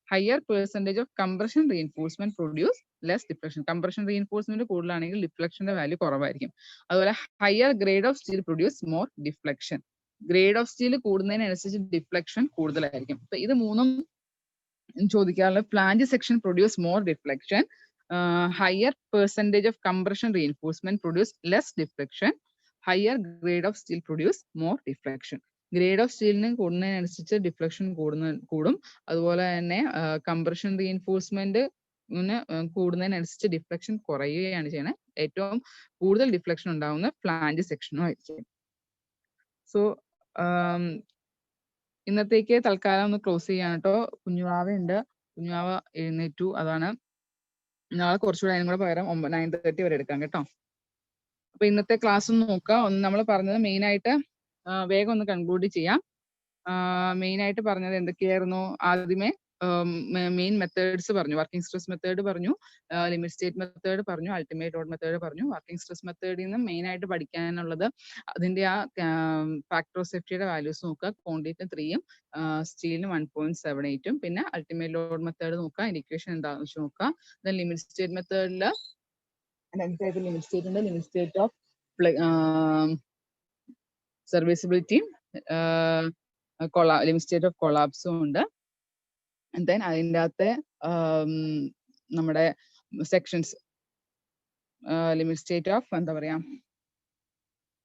Higher percentage of compression reinforcement produce less deflection. Compression reinforcement കൂടുതലാണെങ്കിൽ ഡിഫ്ലക്ഷന്റെ വാല്യൂ കുറവായിരിക്കും. അതുപോലെ higher grade of steel produce more deflection. Grade of steel കൂടുന്നതിനനുസരിച്ച് ഡിഫ്ലക്ഷൻ കൂടുതലായിരിക്കും. അപ്പൊ ഇത് മൂന്നും ചോദിക്കാറുള്ള flange section produce more deflection, higher percentage of compression reinforcement produce less deflection, higher grade of steel produce more deflection. Grade of സ്റ്റീലിന് കൂടുന്നതിനനുസരിച്ച് ഡിഫ്ലക്ഷൻ കൂടും. അതുപോലെ തന്നെ കംപ്രഷൻ റീഇൻഫോഴ്സ്മെന്റ് കൂടുന്നതിനനുസരിച്ച് ഡിഫ്ലക്ഷൻ കുറയുകയാണ് ചെയ്യുന്നത്. ഏറ്റവും കൂടുതൽ ഡിഫ്ലക്ഷൻ ഉണ്ടാവുന്ന ഫ്ലാഞ്ച് സെക്ഷനും ആയിരിക്കും. സോ ഇന്നത്തേക്ക് തൽക്കാലം ഒന്ന് ക്ലോസ് ചെയ്യാൻ കേട്ടോ. കുഞ്ഞുവാവയുണ്ട്, കുഞ്ഞുവാവ എഴുന്നേറ്റു, അതാണ്. നാളെ കുറച്ചുകൂടെ അതിനും കൂടെ പകരം 9:30 വരെ എടുക്കാം കേട്ടോ. അപ്പൊ ഇന്നത്തെ ക്ലാസ് ഒന്ന് നോക്കാം. ഒന്ന് നമ്മൾ പറഞ്ഞത് മെയിൻ ആയിട്ട് വേഗം ഒന്ന് കൺക്ലൂഡ് ചെയ്യാം. മെയിൻ ആയിട്ട് പറഞ്ഞത് എന്തൊക്കെയായിരുന്നു? ആദ്യമേ മെയിൻ മെത്തേഡ്സ് പറഞ്ഞു. വർക്കിംഗ് സ്ട്രെസ് മെത്തേഡ് പറഞ്ഞു, ലിമിറ്റ് സ്റ്റേറ്റ് മെത്തേഡ് പറഞ്ഞു, അൾട്ടിമേറ്റ് ലോഡ് മെത്തേഡ് പറഞ്ഞു. വർക്കിംഗ് സ്ട്രെസ് മെത്തേഡിൽ നിന്ന് മെയിൻ ആയിട്ട് പഠിക്കാനുള്ളത് അതിന്റെ ആ ഫാക്ടർ ഓഫ് സേഫ്റ്റിയുടെ വാല്യൂസ് നോക്കുക. ക്വാണ്ടിറ്റിന് 3ഉം സ്റ്റീലിന് 1.78ഉം. പിന്നെ അൾട്ടിമേറ്റ് ലോഡ് മെത്തേഡ് നോക്കുക, ഇക്വേഷൻ എന്താണെന്ന് വെച്ച് നോക്കുക. ദെൻ ലിമിറ്റ് സ്റ്റേറ്റ് മെത്തേഡിൽ രണ്ട് ടൈപ്പ് ലിമിറ്റ് സ്റ്റേറ്റ് ഉണ്ട്. Limit state of serviceability, limit state of കൊളാപ്സും ഉണ്ട്. ദെൻ അതിൻ്റെ അകത്തെ നമ്മുടെ സെക്ഷൻസ്, ലിമിറ്റ് സ്റ്റേറ്റ് ഓഫ് എന്താ പറയാ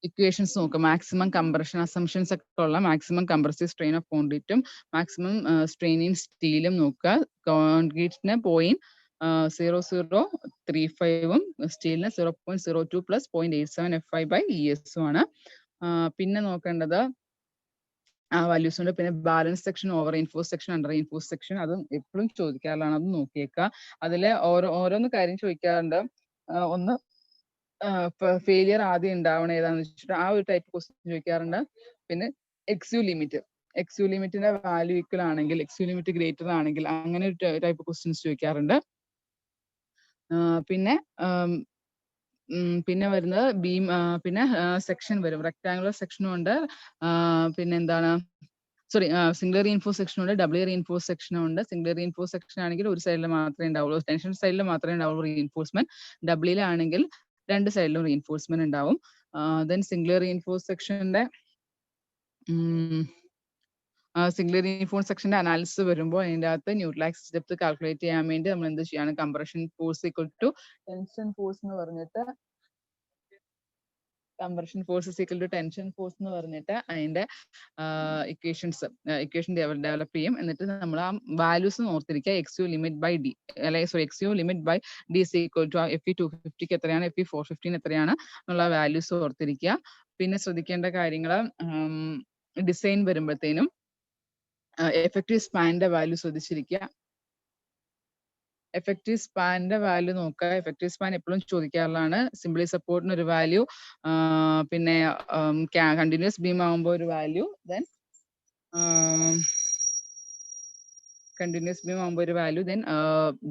ഇക്വേഷൻസ് നോക്കുക. മാക്സിമം കംപ്രഷൻ അസംഷൻസ് ഒക്കെ ഉള്ള മാക്സിമം കംപ്രസീവ് സ്ട്രെയിൻ ഓഫ് കോൺക്രീറ്റും മാക്സിമം സ്ട്രെയിൻ ഇൻ സ്റ്റീലും നോക്കുക. കോൺക്രീറ്റിന് 0.0035ഉം സ്റ്റീലിന് 0.02 പ്ലസ് 0.87 FI/ES ആണ്. പിന്നെ നോക്കേണ്ടത് വാല്യൂസ് ഉണ്ട്. പിന്നെ balance section, over enforce section, under enforce section, അതും എപ്പോഴും ചോദിക്കാറുള്ളതാണ്. അത് നോക്കിയേക്കുക. അതിൽ ഓരോന്ന് കാര്യം ചോദിക്കാറുണ്ട്. ഒന്ന് ഫെയിലിയർ ആദ്യം ഉണ്ടാവണം ഏതാണെന്ന് വെച്ചിട്ട് ആ ഒരു ടൈപ്പ് ക്വസ്റ്റ്യൻ ചോദിക്കാറുണ്ട്. പിന്നെ എക്സ്യു ലിമിറ്റിന്റെ വാല്യൂ ഈക്വൽ ആണെങ്കിൽ, എക്സ്യു ലിമിറ്റ് ഗ്രേറ്റർ ആണെങ്കിൽ, അങ്ങനെ ഒരു ടൈപ്പ് ക്വസ്റ്റ്യൻസ് ചോദിക്കാറുണ്ട്. പിന്നെ വരുന്നത് ബീം, പിന്നെ സെക്ഷൻ വരും. റെക്ടാങ്കുലർ സെക്ഷനും ഉണ്ട്. പിന്നെ എന്താണ് സിംഗിൾ റീഇൻഫോഴ്സ് സെക്ഷനും ഉണ്ട്, ഡബിൾ റീഇൻഫോഴ്സ് സെക്ഷനും ഉണ്ട്. സിംഗിൾ റീഇൻഫോഴ്സ് സെക്ഷൻ ആണെങ്കിൽ ഒരു സൈഡിൽ മാത്രമേ ഉണ്ടാവുള്ളൂ, ടെൻഷൻ സൈഡിൽ മാത്രമേ ഉണ്ടാവുള്ളൂ റീഇൻഫോഴ്സ്മെന്റ്. ഡബിളിലാണെങ്കിൽ രണ്ട് സൈഡിലും റീഇൻഫോഴ്സ്മെന്റ് ഉണ്ടാവും. ദെൻ സിംഗിൾ റീഇൻഫോഴ്സ് സെക്ഷന്റെ സെക്ഷന്റെ അനാലിസിസ് വരുമ്പോൾ അതിൻ്റെ അകത്ത് ന്യൂട്രലൈസ് ഡെപ്ത് കാൽക്കുലേറ്റ് ചെയ്യാൻ വേണ്ടി നമ്മൾ എന്ത് ചെയ്യാണ്? Compression force equal to tension force എന്ന് പറഞ്ഞിട്ട് അതിന്റെ ഇക്വേഷൻ ഡെവലപ്പ് ചെയ്യും. എന്നിട്ട് നമ്മൾ ആ വാല്യൂസ് ഓർത്തിരിക്കുക. X u limit by d, x u limit by d is equal to FE 250 എത്രയാണ്, FE 415 എത്രയാണ് എന്നുള്ള വാല്യൂസ് ഓർത്തിരിക്കുക. പിന്നെ ശ്രദ്ധിക്കേണ്ട കാര്യങ്ങൾ, ഡിസൈൻ വരുമ്പോഴത്തേനും എഫക്റ്റീവ് സ്പാനിന്റെ വാല്യൂ ശ്രദ്ധിച്ചിരിക്കുക. എഫക്റ്റീവ് സ്പാനിന്റെ വാല്യൂ നോക്കുക. എഫക്റ്റീവ് സ്പാൻ എപ്പോഴും ചോദിക്കാറുള്ളതാണ്. സിംപിളി സപ്പോർട്ടിന് ഒരു വാല്യൂ, പിന്നെ കണ്ടിന്യൂസ് ബീം ആകുമ്പോൾ ഒരു വാല്യൂ, ദെൻ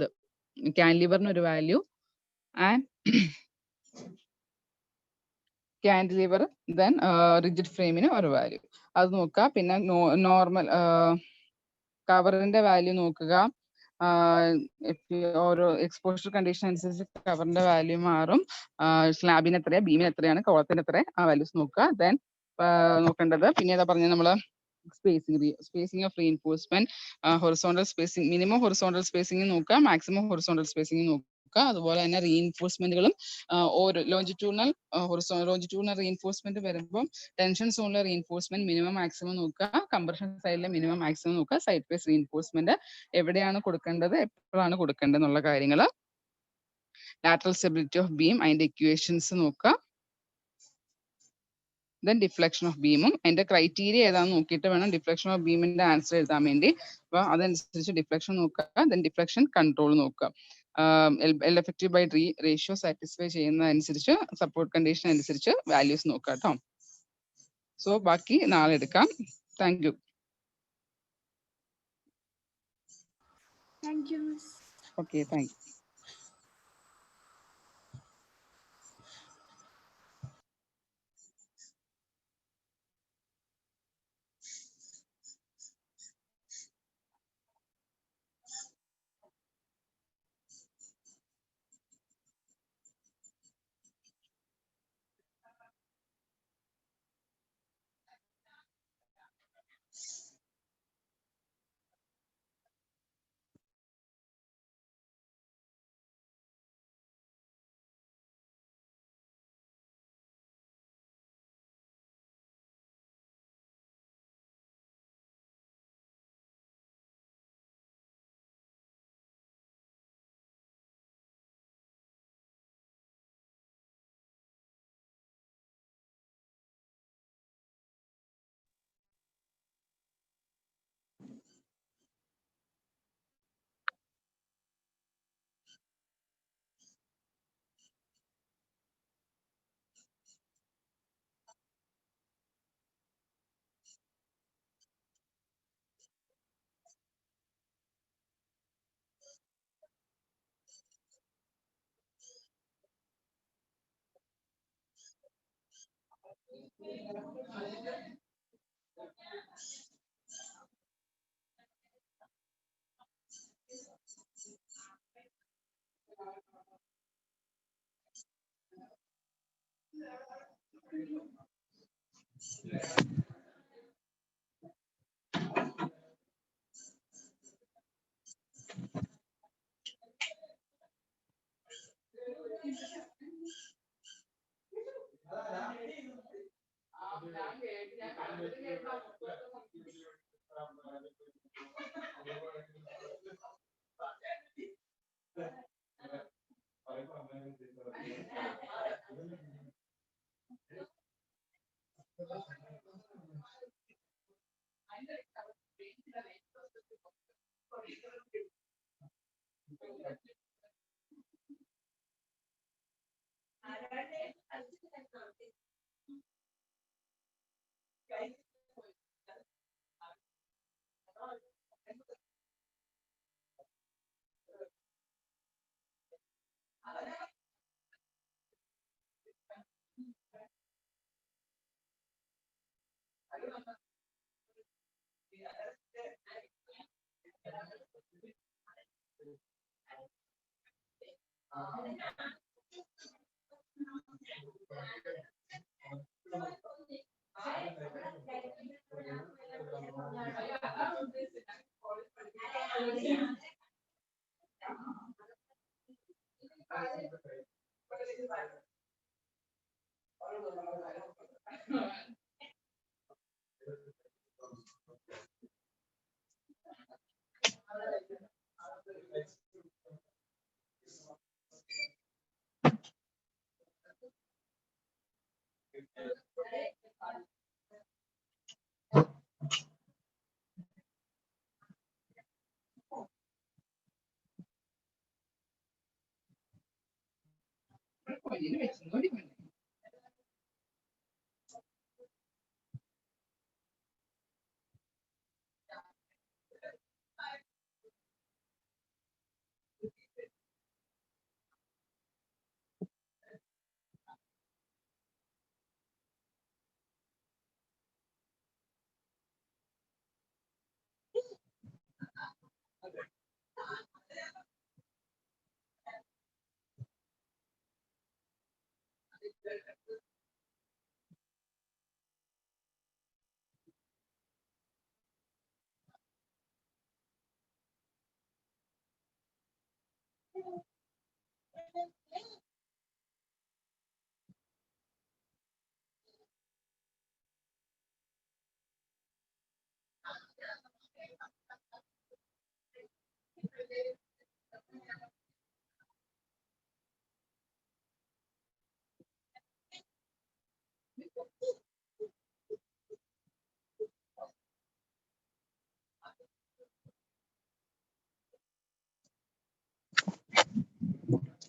ദെൻ ക്യാൻലിവറിന് ഒരു value, and cantilever, then rigid ഫ്രെയിമിന് ഒരു വാല്യൂ. അത് നോക്കുക. പിന്നെ നോർമൽ കവറിന്റെ വാല്യൂ നോക്കുക. ഓരോ എക്സ്പോഷർ കണ്ടീഷൻ അനുസരിച്ച് കവറിന്റെ വാല്യൂ മാറും. സ്ലാബിന് എത്രയാണ്, ബീമിന് എത്രയാണ്, കോളത്തിന് എത്ര, ആ വാല്യൂസ് നോക്കുക. ദെൻ നോക്കേണ്ടത് പിന്നെ ഏതാ പറഞ്ഞത് നമ്മള് spacing of reinforcement, horizontal spacing, minimum horizontal spacing നോക്കുക, മാക്സിമം ഹൊറിസോണ്ടൽ സ്പേസിംഗ് നോക്കുക. അതുപോലെ തന്നെ റീഇൻഫോഴ്സ്മെന്റുകളും ഓരോ ലോഞ്ചിറ്റ്യൂണൽ റീഇൻഫോഴ്സ്മെന്റ് വരുമ്പോൾ ടെൻഷൻ സോണിലെ റീഇൻഫോഴ്സ്മെന്റ് മിനിമം മാക്സിമം നോക്കുക, കംപ്രഷൻ സൈഡിലെ മിനിമം മാക്സിമം നോക്കുക, സൈഡ് വൈസ് റീഇൻഫോഴ്സ്മെന്റ് എവിടെയാണ് കൊടുക്കേണ്ടത്, എപ്പോഴാണ് കൊടുക്കേണ്ടത് എന്നുള്ള കാര്യങ്ങൾ, ലാറ്ററൽ സ്റ്റെബിലിറ്റി ഓഫ് ബീം അതിന്റെ ഇക്വേഷൻസ് നോക്കുക. ദെൻ ഡിഫ്ലക്ഷൻ ഓഫ് ബീമും അതിന്റെ ക്രൈറ്റീരിയ ഏതാണെന്ന് നോക്കിയിട്ട് വേണം ഡിഫ്ലക്ഷൻ ഓഫ് ബീമിന്റെ ആൻസർ എഴുതാൻ വേണ്ടി. അപ്പൊ അതനുസരിച്ച് ഡിഫ്ലക്ഷൻ നോക്കുക. ദെൻ ഡിഫ്ലക്ഷൻ കൺട്രോൾ നോക്കുക. L effective by D ratio satisfy ചെയ്യുന്നതനുസരിച്ച് സപ്പോർട്ട് കണ്ടീഷൻ അനുസരിച്ച് വാല്യൂസ് നോക്കുക കേട്ടോ. സോ ബാക്കി നാളെ എടുക്കാം. Thank you. Okay, thank you.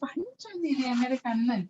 പഞ്ചമില്ലേ അമ്മയുടെ കണ്ണൻ